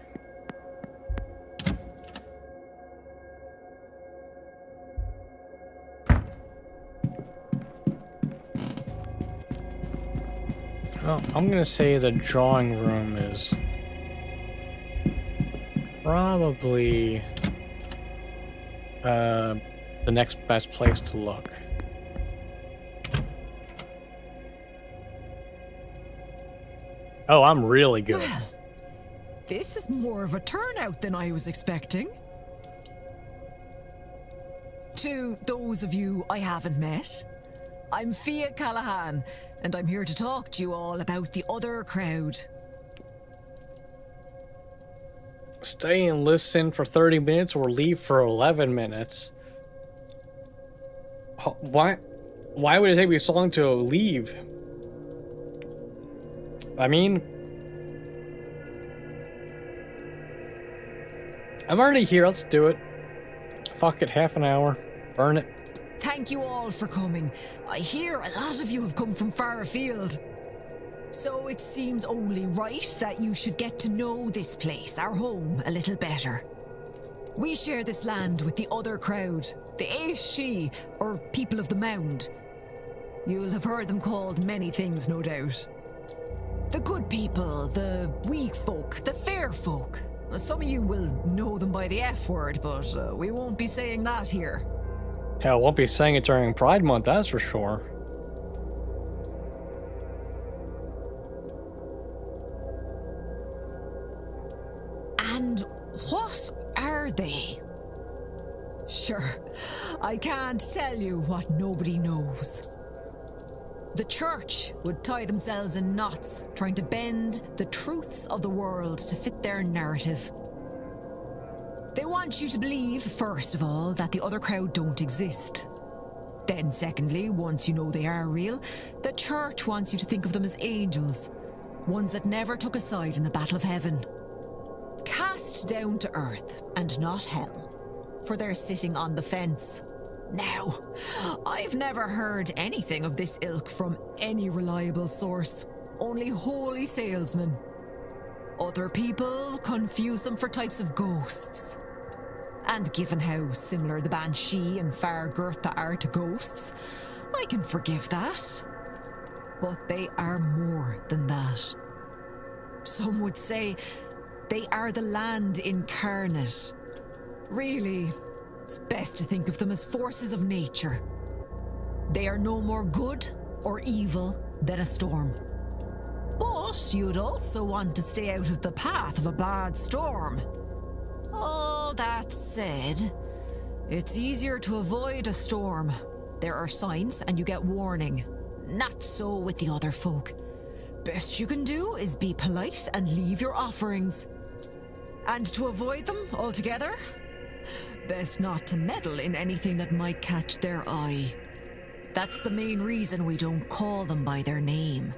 Speaker 1: Well, I'm gonna say the drawing room is probably the next best place to look. Oh, I'm really good.
Speaker 2: Well, this is more of a turnout than I was expecting. To those of you I haven't met, I'm Fia Callahan, and I'm here to talk to you all about the other crowd.
Speaker 1: Stay and listen for 30 minutes or leave for 11 minutes. Why would it take me so long to leave? I mean, I'm already here. Let's do it. Fuck it, half an hour. Burn it.
Speaker 2: Thank you all for coming. I hear a lot of you have come from far afield. So it seems only right that you should get to know this place, our home, a little better. We share this land with the other crowd, the Aishi, or people of the Mound. You'll have heard them called many things, no doubt. The good people, the weak folk, the fair folk. Some of you will know them by the F word, but we won't be saying that here.
Speaker 1: Hell, won't be saying it during Pride Month, that's for sure.
Speaker 2: And what are they? Sure, I can't tell you what nobody knows. The church would tie themselves in knots, trying to bend the truths of the world to fit their narrative. They want you to believe, first of all, that the other crowd don't exist. Then, secondly, once you know they are real, the church wants you to think of them as angels, ones that never took a side in the battle of heaven. Cast down to earth, and not hell, for they're sitting on the fence. Now, I've never heard anything of this ilk from any reliable source, only holy salesmen. Other people confuse them for types of ghosts. And given how similar the Banshee and Far Gertha are to ghosts, I can forgive that. But they are more than that. Some would say they are the land incarnate. Really, it's best to think of them as forces of nature. They are no more good or evil than a storm. But you'd also want to stay out of the path of a bad storm. All that said, it's easier to avoid a storm. There are signs and you get warning. Not so with the other folk. Best you can do is be polite and leave your offerings. And to avoid them altogether, best not to meddle in anything that might catch their eye. That's the main reason we don't call them by their name.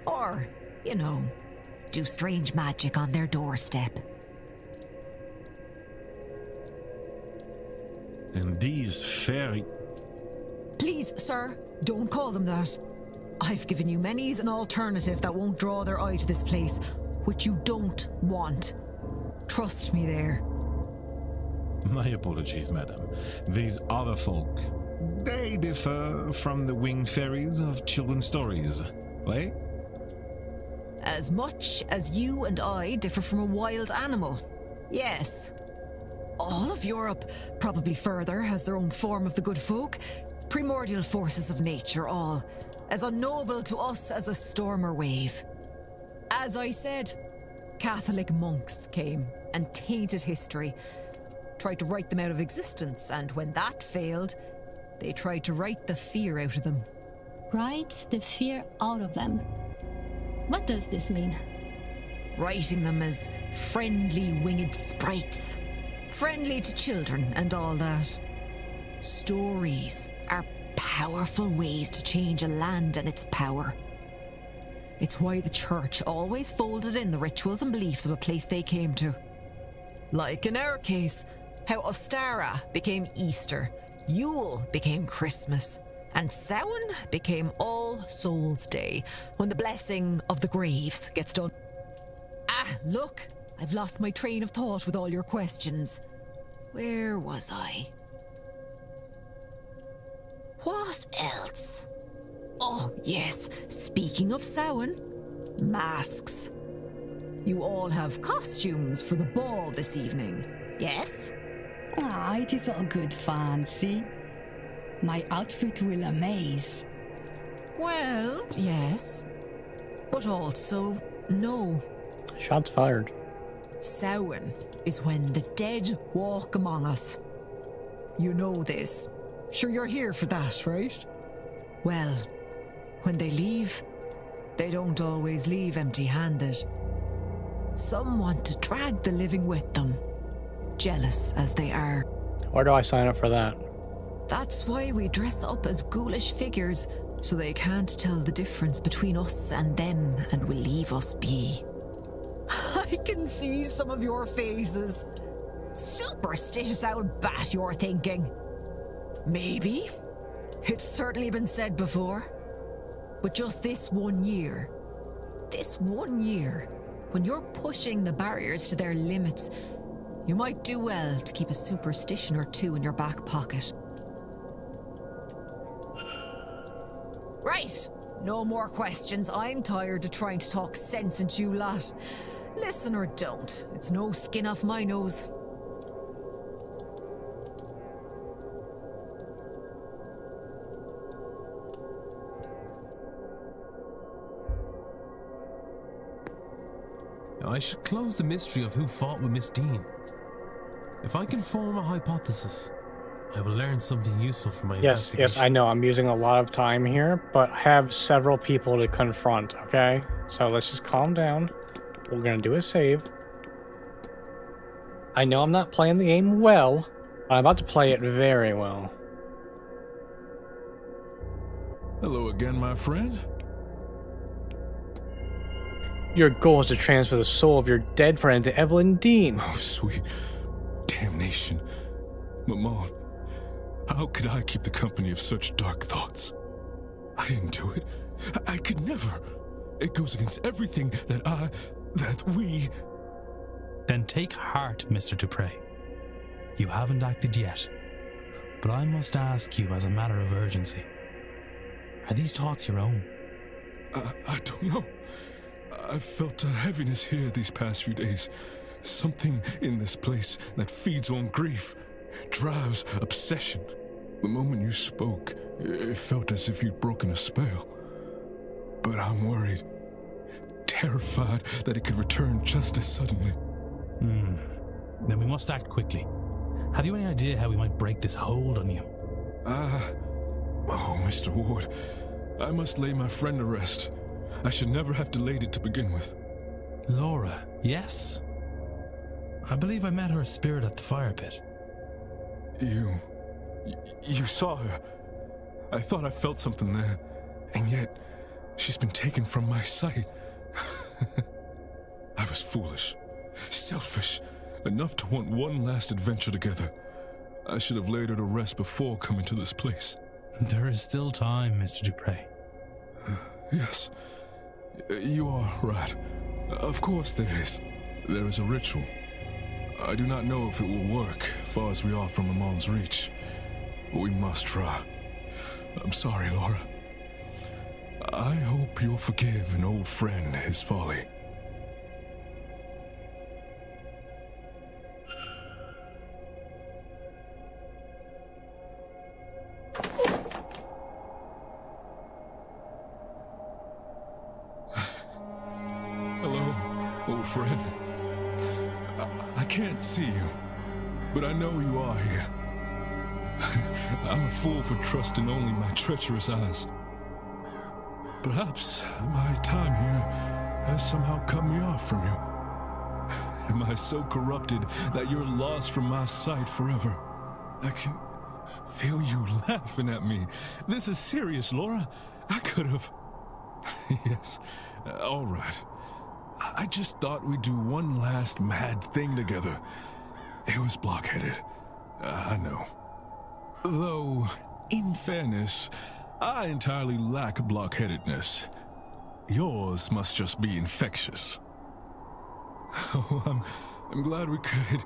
Speaker 2: Or, you know, do strange magic on their doorstep.
Speaker 9: And these fairy...
Speaker 2: Please, sir, don't call them that. I've given you many's an alternative that won't draw their eye to this place, which you don't want. Trust me there.
Speaker 9: My apologies, madam. These other folk, they differ from the winged fairies of children's stories, right?
Speaker 2: As much as you and I differ from a wild animal. Yes. All of Europe, probably further, has their own form of the good folk. Primordial forces of nature, all. As unknowable to us as a storm or wave. As I said, Catholic monks came and tainted history. Tried to write them out of existence, and when that failed, they tried to write the fear out of them.
Speaker 10: Write the fear out of them. What does this mean?
Speaker 2: Writing them as friendly winged sprites. Friendly to children and all that. Stories are powerful ways to change a land and its power. It's why the church always folded in the rituals and beliefs of a place they came to. Like in our case, how Ostara became Easter, Yule became Christmas, and Samhain became All Souls' Day, when the blessing of the graves gets done. Ah, look, I've lost my train of thought with all your questions. Where was I? What else? Oh, yes, speaking of Samhain, masks. You all have costumes for the ball this evening, yes?
Speaker 11: Ah, it is all good fun, see? My outfit will amaze.
Speaker 2: Well, yes. But also, no.
Speaker 1: Shots fired.
Speaker 2: Samhain is when the dead walk among us. You know this. Sure you're here for that, right? Well, when they leave, they don't always leave empty-handed. Some want to drag the living with them, jealous as they are.
Speaker 1: Where do I sign up for that?
Speaker 2: That's why we dress up as ghoulish figures, so they can't tell the difference between us and them and will leave us be. I can see some of your faces. Superstitious old bat, you're thinking. Maybe. It's certainly been said before. But just this 1 year, when you're pushing the barriers to their limits, you might do well to keep a superstition or two in your back pocket. Right, no more questions. I'm tired of trying to talk sense into you lot. Listen or don't, it's no skin off my nose.
Speaker 3: I should close the mystery of who fought with Miss Dean. If I can form a hypothesis, I will learn something useful from my investigation.
Speaker 1: Yes, I know. I'm using a lot of time here, but I have several people to confront, okay? So let's just calm down. We're gonna do a save. I know I'm not playing the game well, but I'm about to play it very well.
Speaker 8: Hello again, my friend.
Speaker 1: Your goal is to transfer the soul of your dead friend to Evelyn Dean.
Speaker 8: Oh, sweet damnation. Maman, how could I keep the company of such dark thoughts? I didn't do it. I could never. It goes against everything that we...
Speaker 3: Then take heart, Mr. Dupre. You haven't acted yet, but I must ask you as a matter of urgency. Are these thoughts your own?
Speaker 8: I don't know. I've felt a heaviness here these past few days. Something in this place that feeds on grief, drives obsession. The moment you spoke, it felt as if you'd broken a spell. But I'm worried, terrified that it could return just as suddenly.
Speaker 3: Then we must act quickly. Have you any idea how we might break this hold on you?
Speaker 8: Oh, Mr. Ward, I must lay my friend to rest. I should never have delayed it to begin with.
Speaker 3: Laura, yes? I believe I met her spirit at the fire pit.
Speaker 8: You saw her. I thought I felt something there, and yet she's been taken from my sight. I was foolish, selfish, enough to want one last adventure together. I should have laid her to rest before coming to this place.
Speaker 3: There is still time, Mr. Dupre.
Speaker 8: Yes, you are right. Of course there is. There is a ritual. I do not know if it will work, far as we are from Amon's reach. But we must try. I'm sorry, Laura. I hope you'll forgive an old friend his folly. Hello, old friend. I can't see you, but I know you are here. I'm a fool for trusting only my treacherous eyes. Perhaps my time here has somehow cut me off from you. Am I so corrupted that you're lost from my sight forever? I can feel you laughing at me. This is serious, Laura. I could have... Yes, all right. I just thought we'd do one last mad thing together. It was blockheaded. I know. Though, in fairness, I entirely lack blockheadedness. Yours must just be infectious. Oh, I'm glad we could...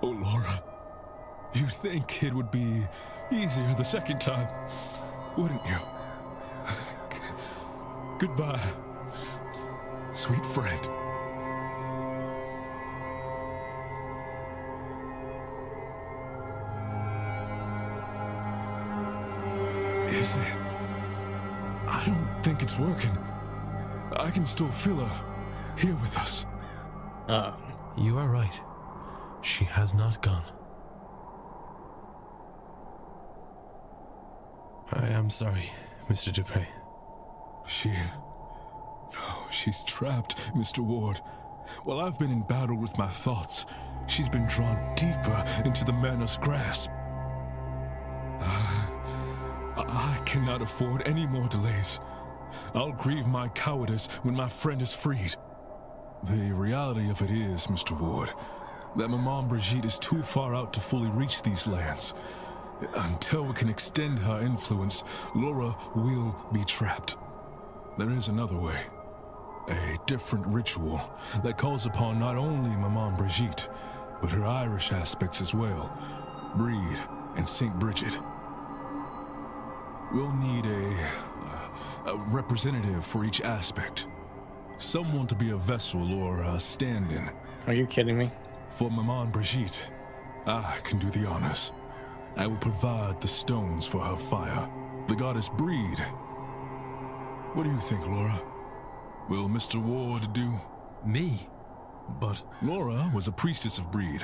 Speaker 8: Oh, Laura, you'd think it would be easier the second time, wouldn't you? Goodbye, sweet friend. Is it? I don't think it's working. I can still feel her here with us.
Speaker 3: You are right. She has not gone.
Speaker 8: I am sorry, Mr. Dupre. She's trapped, Mr. Ward. While I've been in battle with my thoughts, she's been drawn deeper into the Manor's grasp. I cannot afford any more delays. I'll grieve my cowardice when my friend is freed. The reality of it is, Mr. Ward, that Maman Brigitte is too far out to fully reach these lands. Until we can extend her influence, Laura will be trapped. There is another way. A different ritual that calls upon not only Maman Brigitte, but her Irish aspects as well, Breed and St. Bridget. We'll need a representative for each aspect. Someone to be a vessel or a stand-in.
Speaker 1: Are you kidding me?
Speaker 8: For Maman Brigitte, I can do the honors. I will provide the stones for her fire. The goddess Breed. What do you think, Laura? Will Mr. Ward do?
Speaker 3: Me? But
Speaker 8: Laura was a priestess of Breed.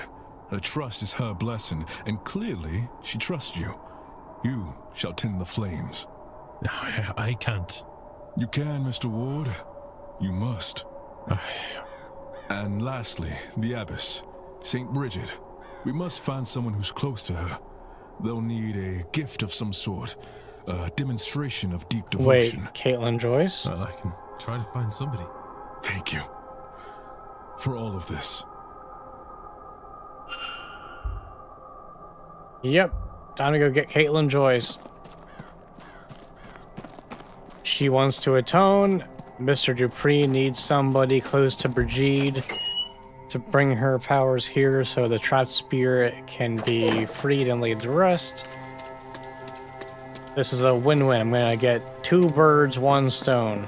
Speaker 8: Her trust is her blessing, and clearly she trusts you. You shall tend the flames.
Speaker 3: I can't.
Speaker 8: You can, Mr. Ward. You must. And lastly, the abbess, St. Bridget. We must find someone who's close to her. They'll need a gift of some sort, a demonstration of deep devotion.
Speaker 1: Wait, Caitlin Joyce?
Speaker 3: Well, I can try to find somebody.
Speaker 8: Thank you for all of this.
Speaker 1: Yep, time to go get Caitlin Joyce. She wants to atone. Mr. Dupree needs somebody close to Brigitte to bring her powers here so the trapped spirit can be freed and lead the rest. This is a win-win. I'm gonna get 2 birds, 1 stone.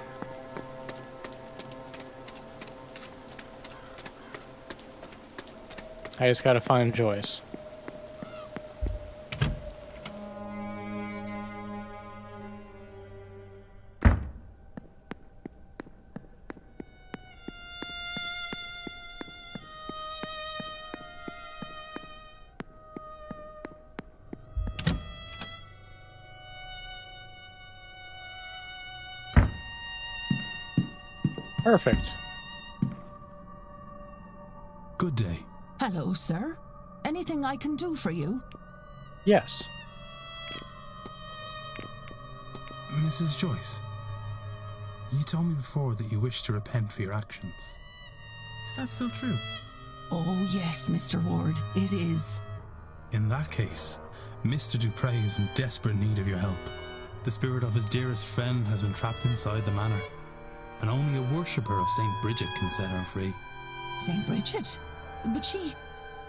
Speaker 1: I just gotta find Joyce. Perfect.
Speaker 3: Good day.
Speaker 6: Hello, sir. Anything I can do for you?
Speaker 1: Yes.
Speaker 3: Mrs. Joyce, you told me before that you wish to repent for your actions. Is that still true?
Speaker 6: Oh, yes, Mr. Ward, it is.
Speaker 3: In that case, Mr. Dupre is in desperate need of your help. The spirit of his dearest friend has been trapped inside the manor, and only a worshipper of St. Bridget can set her free.
Speaker 6: St. Bridget? But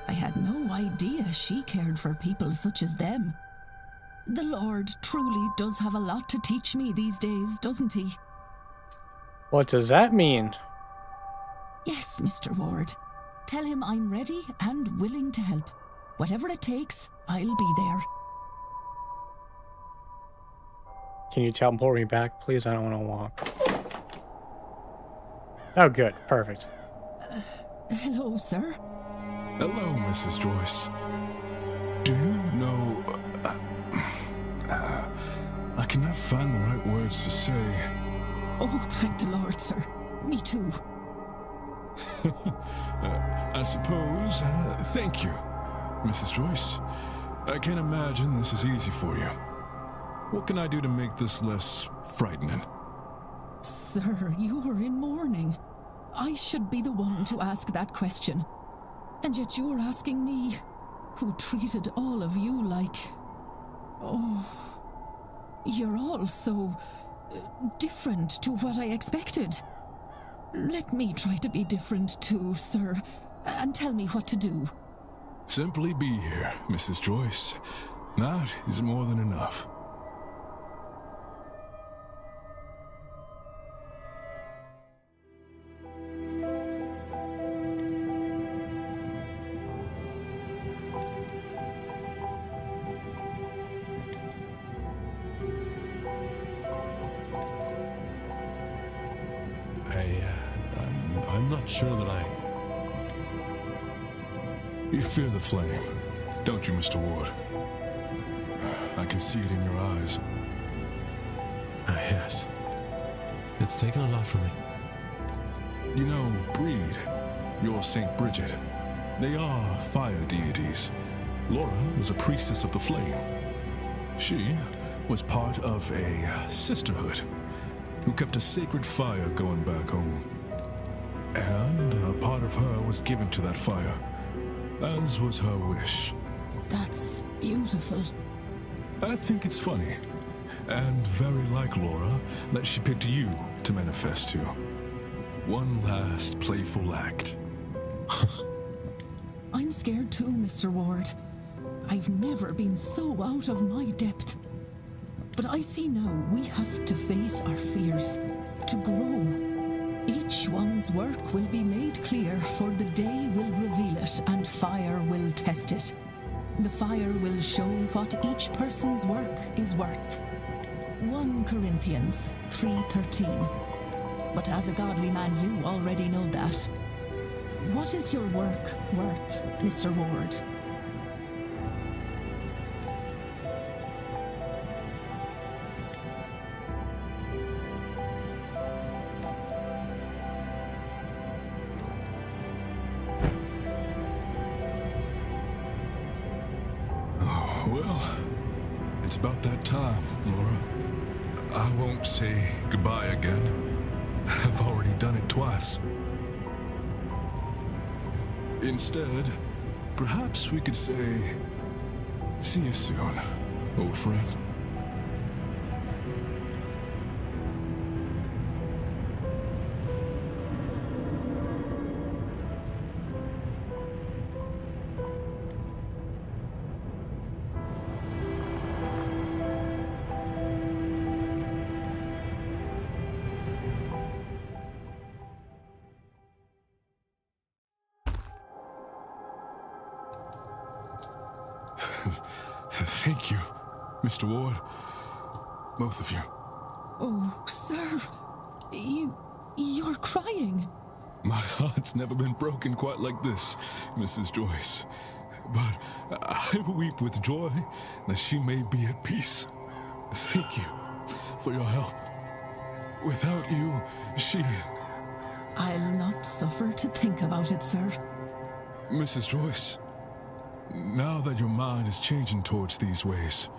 Speaker 6: I had no idea she cared for people such as them. The Lord truly does have a lot to teach me these days, doesn't he?
Speaker 1: What does that mean?
Speaker 6: Yes, Mr. Ward. Tell him I'm ready and willing to help. Whatever it takes, I'll be there.
Speaker 1: Can you teleport me back, please? I don't want to walk. Oh, good. Perfect.
Speaker 6: Hello, sir.
Speaker 8: Hello, Mrs. Joyce. Do you know... I cannot find the right words to say.
Speaker 6: Oh, thank the Lord, sir. Me too.
Speaker 8: I suppose... thank you, Mrs. Joyce. I can't imagine this is easy for you. What can I do to make this less frightening?
Speaker 6: Sir, you were in mourning. I should be the one to ask that question. And yet you're asking me, who treated all of you like... Oh... You're all so... different to what I expected. Let me try to be different too, sir, and tell me what to do.
Speaker 8: Simply be here, Mrs. Joyce. That is more than enough.
Speaker 3: I'm not sure that I...
Speaker 8: You fear the flame, don't you, Mr. Ward? I can see it in your eyes.
Speaker 3: Ah, yes. It's taken a lot from me.
Speaker 8: You know, Breed, your Saint Bridget, they are fire deities. Laura was a priestess of the flame. She was part of a sisterhood who kept a sacred fire going back home. And a part of her was given to that fire, as was her wish.
Speaker 6: That's beautiful.
Speaker 8: I think it's funny, and very like Laura, that she picked you to manifest to. One last playful act.
Speaker 6: I'm scared too, Mr. Ward. I've never been so out of my depth. But I see now we have to face our fears, to grow. Each one's work will be made clear, for the day will reveal it, and fire will test it. The fire will show what each person's work is worth. 1 Corinthians 3:13. But as a godly man, you already know that. What is your work worth, Mr. Ward?
Speaker 8: Well, it's about that time, Laura. I won't say goodbye again. I've already done it twice. Instead, perhaps we could say, see you soon, old friend. Thank you, Mr. Ward. Both of you.
Speaker 6: Oh, sir. You're crying.
Speaker 8: My heart's never been broken quite like this, Mrs. Joyce. But I weep with joy that she may be at peace. Thank you for your help. Without you, she...
Speaker 6: I'll not suffer to think about it, sir.
Speaker 8: Mrs. Joyce, now that your mind is changing towards these ways,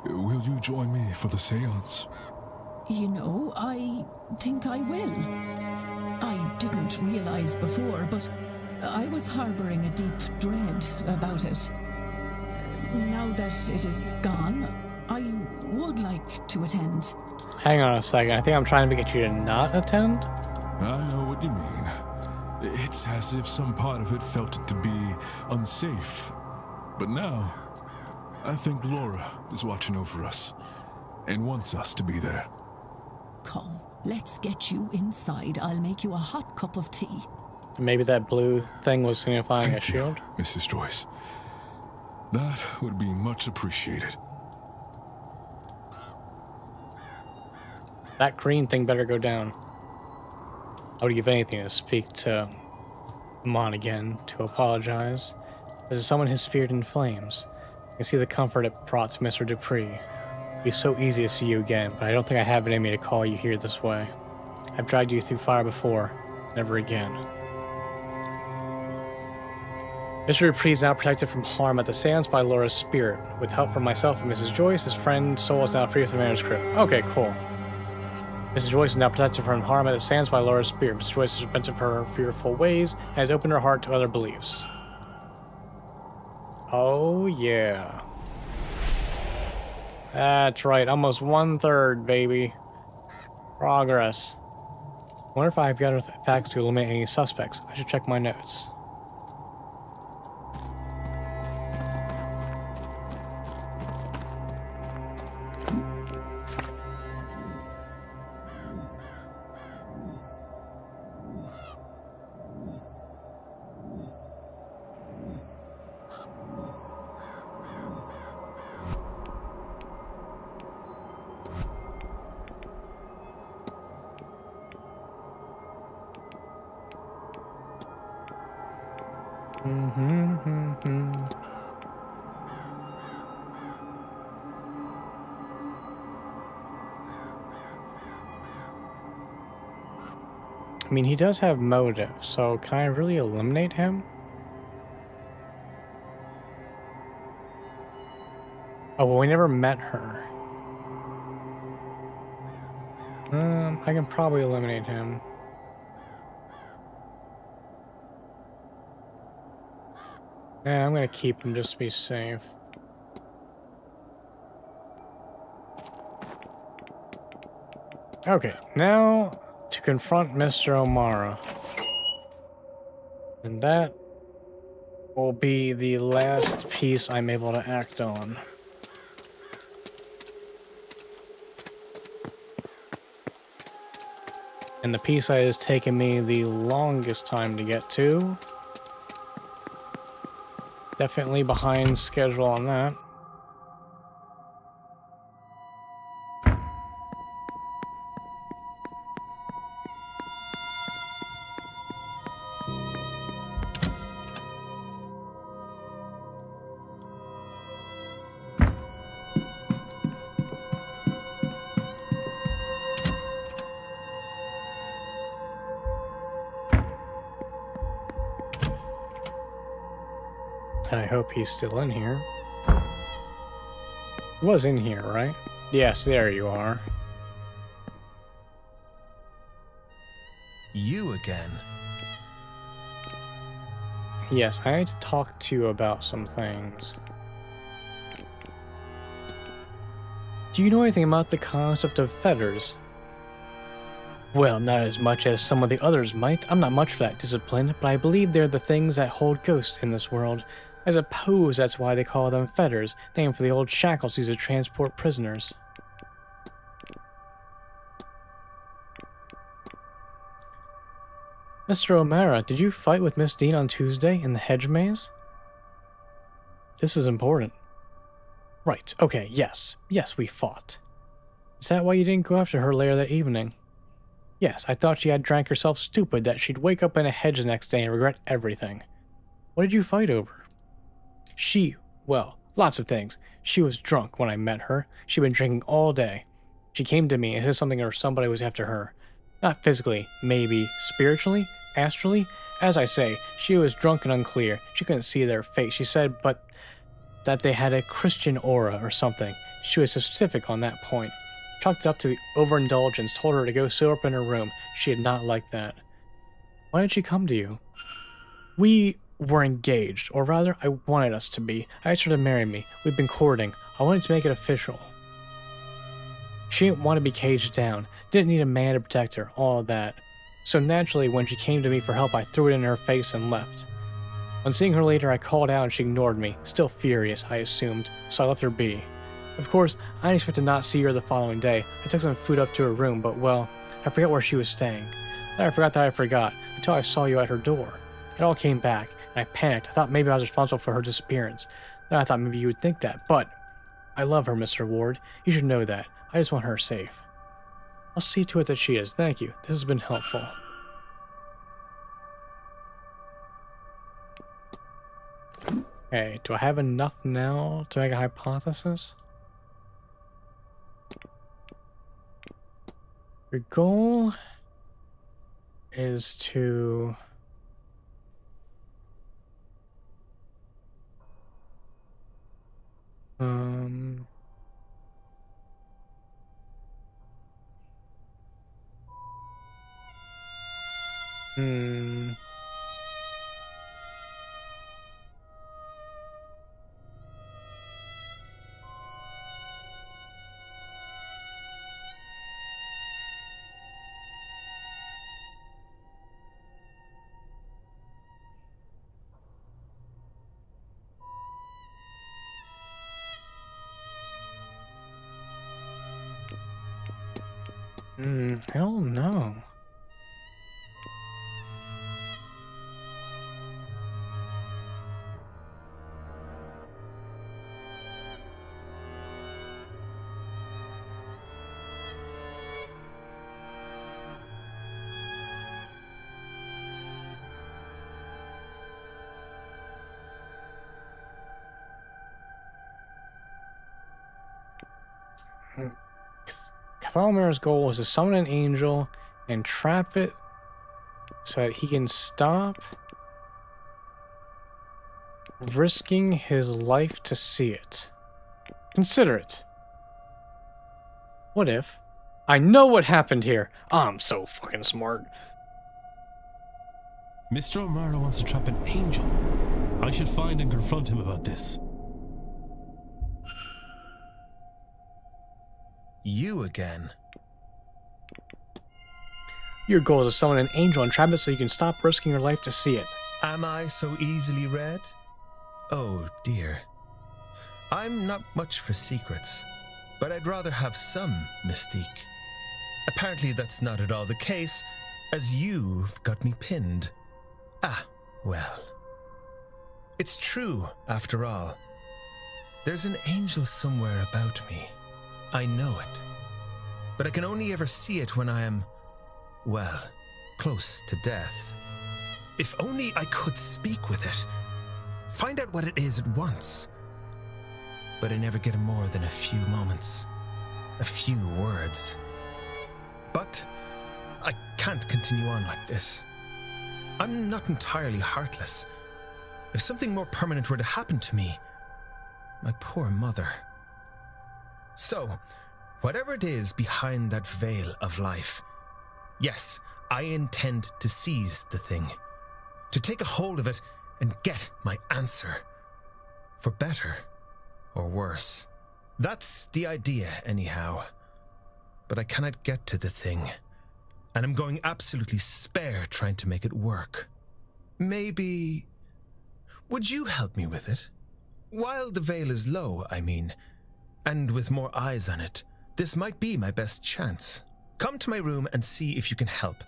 Speaker 8: will you join me for the seance?
Speaker 6: You know, I think I will. I didn't realize before, but I was harboring a deep dread about it. Now that it is gone, I would like to attend.
Speaker 1: Hang on a second. I think I'm trying to get you to not attend.
Speaker 8: I know what you mean. It's as if some part of it felt it to be unsafe. But now, I think Laura is watching over us and wants us to be there.
Speaker 6: Come, let's get you inside. I'll make you a hot cup of tea.
Speaker 1: Maybe that blue thing was signifying
Speaker 8: Thank
Speaker 1: a shield?
Speaker 8: you, Mrs. Joyce. That would be much appreciated.
Speaker 1: That green thing better go down. I would give anything to speak to Mon again, to apologize. This is someone his spirit in flames. I can see the comfort it brought to Mr. Dupree. It'd be so easy to see you again, but I don't think I have it in me to call you here this way. I've dragged you through fire before. Never again. Mr. Dupree is now protected from harm at the Seance by Laura's spirit. With help from myself and Mrs. Joyce, his friend's soul is now free of the manuscript. Okay, cool. Mrs. Joyce is now protected from harm at the Sands by Laura's spirit. Mrs. Joyce has repented for her fearful ways and has opened her heart to other beliefs. Oh, yeah. That's right. Almost 1/3, baby. Progress. I wonder if I've got enough facts to eliminate any suspects. I should check my notes. I mean, he does have motive, so can I really eliminate him? Oh, well, we never met her. I can probably eliminate him. Yeah, I'm gonna keep him just to be safe. Okay, now to confront Mr. O'Mara. And that will be the last piece I'm able to act on. And the piece that has taken me the longest time to get to. Definitely behind schedule on that. I hope he's still in here. He was in here, right? Yes, there you are.
Speaker 5: You again?
Speaker 1: Yes, I need to talk to you about some things. Do you know anything about the concept of fetters? Well, not as much as some of the others might. I'm not much for that discipline, but I believe they're the things that hold ghosts in this world. I suppose that's why they call them fetters, named for the old shackles used to transport prisoners. Mr. O'Mara, did you fight with Miss Dean on Tuesday in the hedge maze? This is important. Right, okay, yes. Yes, we fought. Is that why you didn't go after her later that evening? Yes, I thought she had drank herself stupid that she'd wake up in a hedge the next day and regret everything. What did you fight over? Well, lots of things. She was drunk when I met her. She'd been drinking all day. She came to me and said something or somebody was after her. Not physically, maybe spiritually, astrally. As I say, she was drunk and unclear. She couldn't see their face. She said, but that they had a Christian aura or something. She was specific on that point. Chalked up to the overindulgence, told her to go sit up in her room. She did not like that. Why did she come to you? We were engaged, or rather, I wanted us to be. I asked her to marry me. We've been courting. I wanted to make it official. She didn't want to be caged down. Didn't need a man to protect her, all of that. So naturally, when she came to me for help, I threw it in her face and left. On seeing her later, I called out and she ignored me. Still furious, I assumed, so I left her be. Of course, I didn't expect to not see her the following day. I took some food up to her room, but well, I forgot where she was staying. Then I forgot that I forgot, until I saw you at her door. It all came back, and I panicked. I thought maybe I was responsible for her disappearance. Then I thought maybe you would think that, but I love her, Mr. Ward. You should know that. I just want her safe. I'll see to it that she is. Thank you. This has been helpful. Okay, do I have enough now to make a hypothesis? Your goal is to I don't know. Cathalmir's goal was to summon an angel and trap it So he can stop risking his life to see it. Consider it. What if? I know what happened here. I'm so fucking smart.
Speaker 8: Mr. O'Mara wants to trap an angel. I should find and confront him about this.
Speaker 5: You again?
Speaker 1: Your goal is to summon an angel and trap it so you can stop risking your life to see it.
Speaker 5: Am I so easily read? Oh dear. I'm not much for secrets, but I'd rather have some mystique. Apparently that's not at all the case, as you've got me pinned. Ah, well. It's true, after all. There's an angel somewhere about me. I know it. But I can only ever see it when I am, well, close to death. If only I could speak with it. Find out what it is at once. But I never get more than a few moments. A few words. But I can't continue on like this. I'm not entirely heartless. If something more permanent were to happen to me, my poor mother. So, whatever it is behind that veil of life, yes, I intend to seize the thing, to take a hold of it and get my answer, for better or worse. That's the idea, anyhow. But I cannot get to the thing, and I'm going absolutely spare trying to make it work. Maybe... would you help me with it? While the veil is low, I mean, and with more eyes on it, this might be my best chance. Come to my room and see if you can help.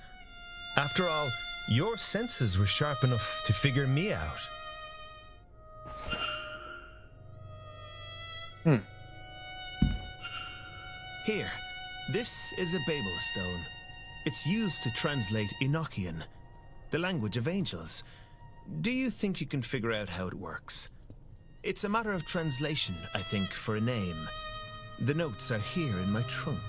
Speaker 5: After all, your senses were sharp enough to figure me out. Here, this is a Babel stone. It's used to translate Enochian, the language of angels. Do you think you can figure out how it works? It's a matter of translation, I think, for a name. The notes are here in my trunk.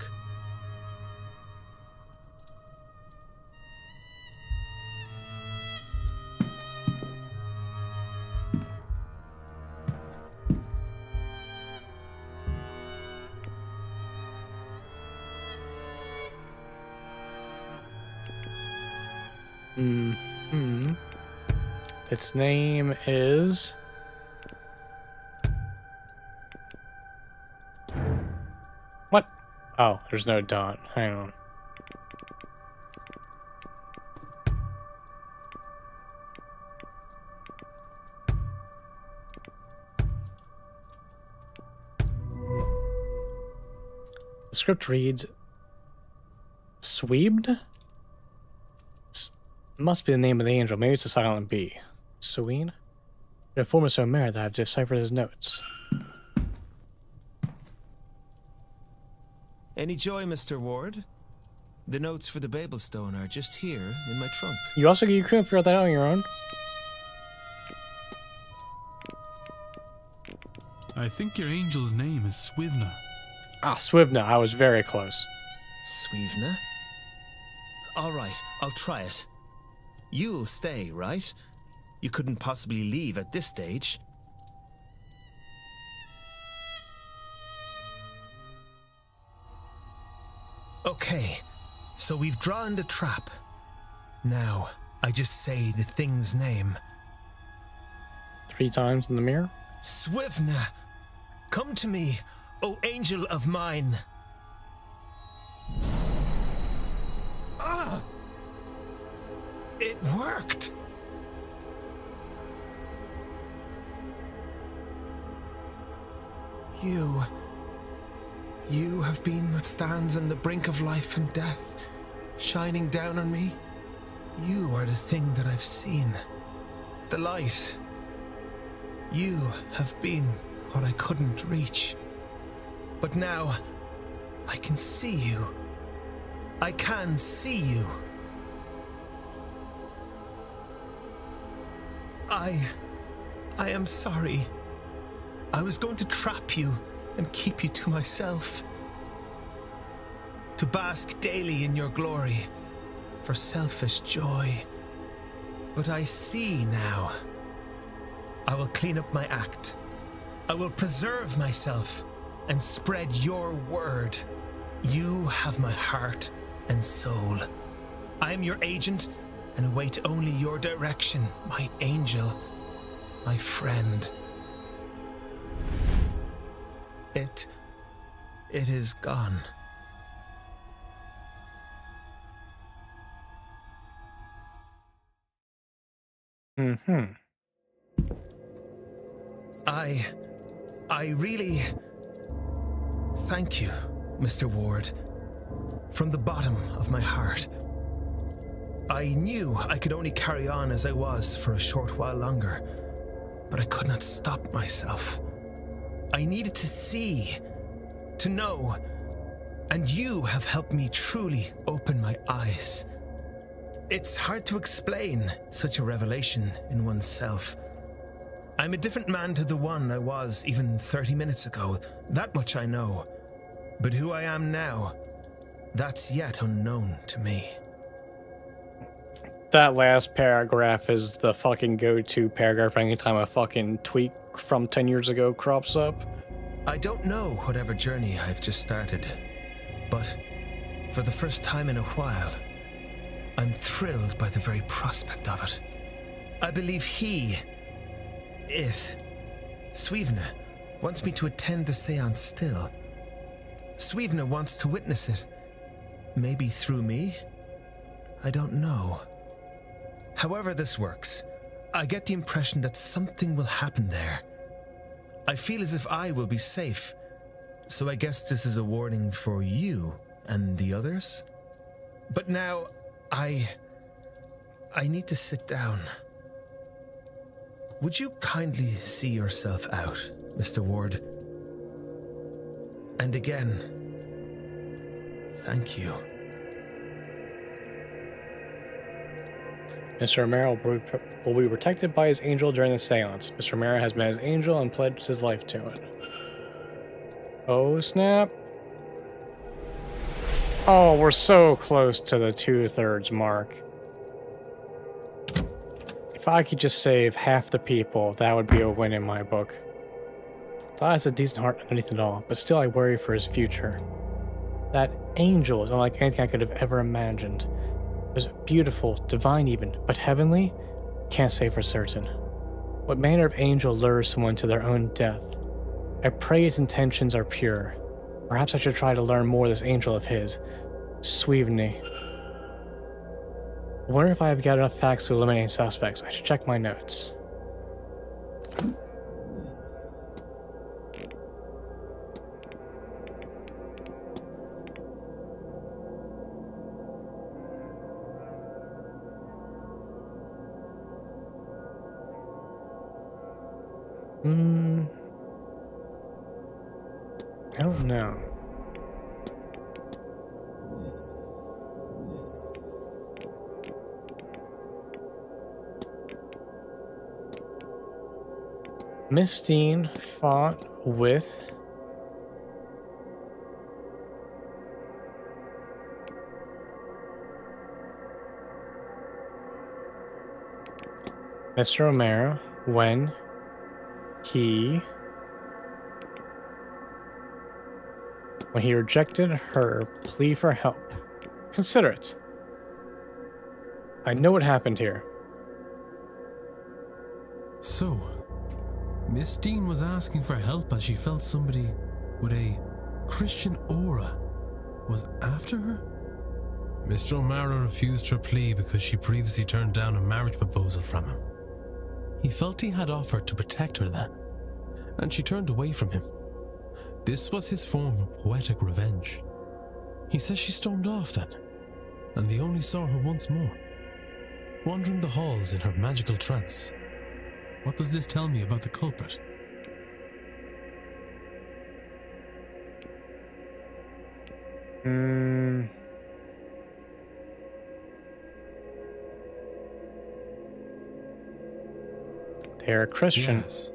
Speaker 1: Its name is... What? Oh, there's no dot. Hang on. The script reads... Sweebed? Must be the name of the angel. Maybe it's a silent B. Sween? It informed us so Mare that I've deciphered his notes.
Speaker 5: Any joy, Mr. Ward? The notes for the Babel stone are just here in my trunk.
Speaker 1: You couldn't figure that out on your own.
Speaker 3: I think your angel's name is Swivna.
Speaker 1: Ah, Swivna. I was very close.
Speaker 5: Swivna? All right, I'll try it. You'll stay, right? You couldn't possibly leave at this stage. Okay, so we've drawn the trap. Now, I just say the thing's name.
Speaker 1: 3 times in the mirror?
Speaker 5: Swivna, come to me, O angel of mine. Ah! It worked! You have been what stands on the brink of life and death, shining down on me. You are the thing that I've seen, the light. You have been what I couldn't reach. But now, I can see you. I can see you. I am sorry. I was going to trap you and keep you to myself. To bask daily in your glory, for selfish joy But I see now. I will clean up my act. I will preserve myself and spread your word. You have my heart and soul. I am your agent and await only your direction, my angel, my friend. It is gone.
Speaker 1: Mm-hmm.
Speaker 5: I really thank you, Mr. Ward, from the bottom of my heart. I knew I could only carry on as I was for a short while longer, but I could not stop myself. I needed to see, to know, and you have helped me truly open my eyes. It's hard to explain such a revelation in oneself. I'm a different man to the one I was even 30 minutes ago. That much I know. But who I am now, that's yet unknown to me.
Speaker 1: That last paragraph is the fucking go-to paragraph anytime a fucking tweet from 10 years ago crops up.
Speaker 5: I don't know whatever journey I've just started, but for the first time in a while, I'm thrilled by the very prospect of it. I believe Swevna, wants me to attend the Seance still. Swevna wants to witness it. Maybe through me? I don't know. However this works, I get the impression that something will happen there. I feel as if I will be safe, so I guess this is a warning for you and the others? But now, I need to sit down. Would you kindly see yourself out, Mr. Ward? And again, thank you.
Speaker 1: Mr. Romero will be protected by his angel during the seance. Mr. Romero has met his angel and pledged his life to it. Oh, snap. Oh, we're so close to the 2/3 mark. If I could just save half the people, that would be a win in my book. Thought has a decent heart underneath it all, but still I worry for his future. That angel is unlike anything I could have ever imagined. It was beautiful, divine even, but heavenly? Can't say for certain. What manner of angel lures someone to their own death? I pray his intentions are pure. Perhaps I should try to learn more of this angel of his, Swevna. I wonder if I have got enough facts to eliminate suspects. I should check my notes. I don't know. Miss Dean fought with Mr. Romero when he rejected her plea for help. Consider it. I know what happened here.
Speaker 3: So, Miss Dean was asking for help as she felt somebody with a Christian aura was after her? Mr. O'Mara refused her plea because she previously turned down a marriage proposal from him. He felt he had offered to protect her then, and she turned away from him. This was his form of poetic revenge. He says she stormed off then, and they only saw her once more, wandering the halls in her magical trance. What does this tell me about the culprit?
Speaker 1: They're a Christian.
Speaker 3: Yes.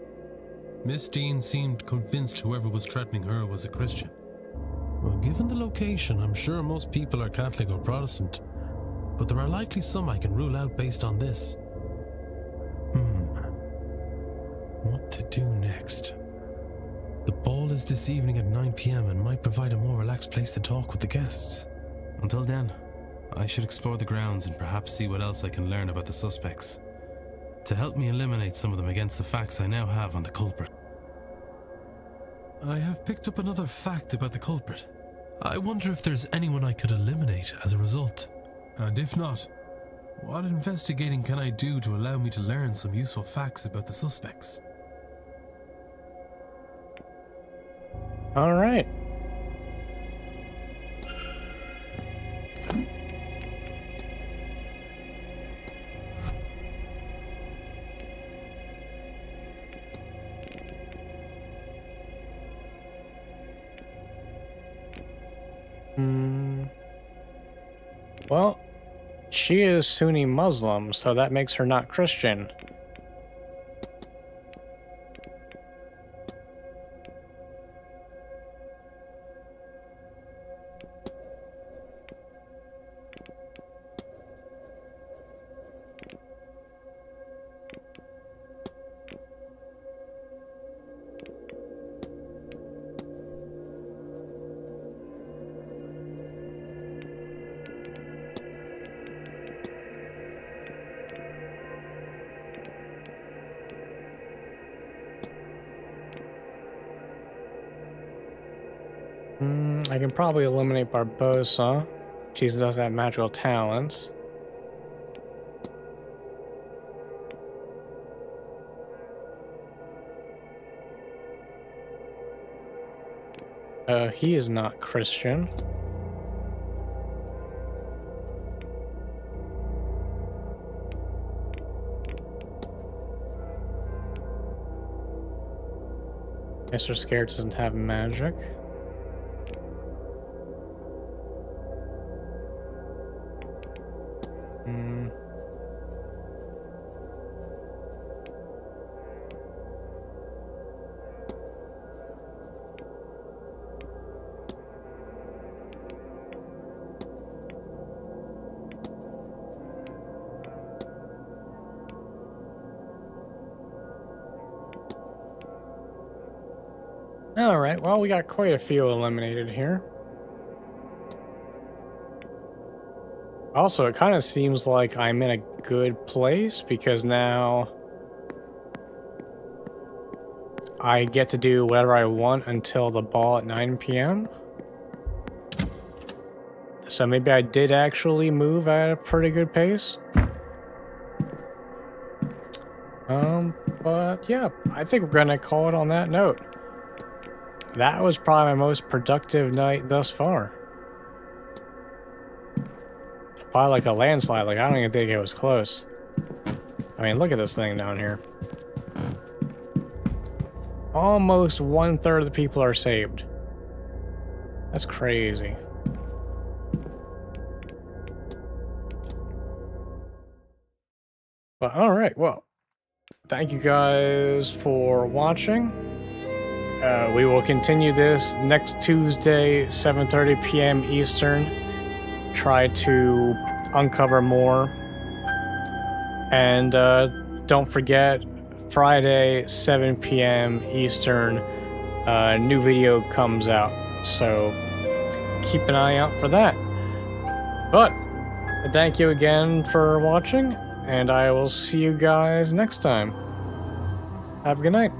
Speaker 3: Miss Dean seemed convinced whoever was threatening her was a Christian. Well, given the location, I'm sure most people are Catholic or Protestant, but there are likely some I can rule out based on this.
Speaker 8: next? The ball is this evening at 9 p.m. and might provide a more relaxed place to talk with the guests. Until then, I should explore the grounds and perhaps see what else I can learn about the suspects, to help me eliminate some of them against the facts I now have on the culprit. I have picked up another fact about the culprit. I wonder if there's anyone I could eliminate as a result. And if not, what investigating can I do to allow me to learn some useful facts about the suspects?
Speaker 1: All right. Well, she is Sunni Muslim, so that makes her not Christian. I can probably eliminate Barbosa. She does have magical talents. He is not Christian. Mr. Scared doesn't have magic. Alright, well, we got quite a few eliminated here. Also, it kind of seems like I'm in a good place because now I get to do whatever I want until the ball at 9 p.m. So maybe I did actually move at a pretty good pace. But yeah, I think we're gonna call it on that note. That was probably my most productive night thus far. Probably like a landslide, like I don't even think it was close. I mean, look at this thing down here. Almost 1/3 of the people are saved. That's crazy. But alright, well, thank you guys for watching. We will continue this next Tuesday, 7:30 p.m. Eastern. Try to uncover more. And don't forget, Friday, 7 p.m. Eastern, new video comes out. So keep an eye out for that. But thank you again for watching, and I will see you guys next time. Have a good night.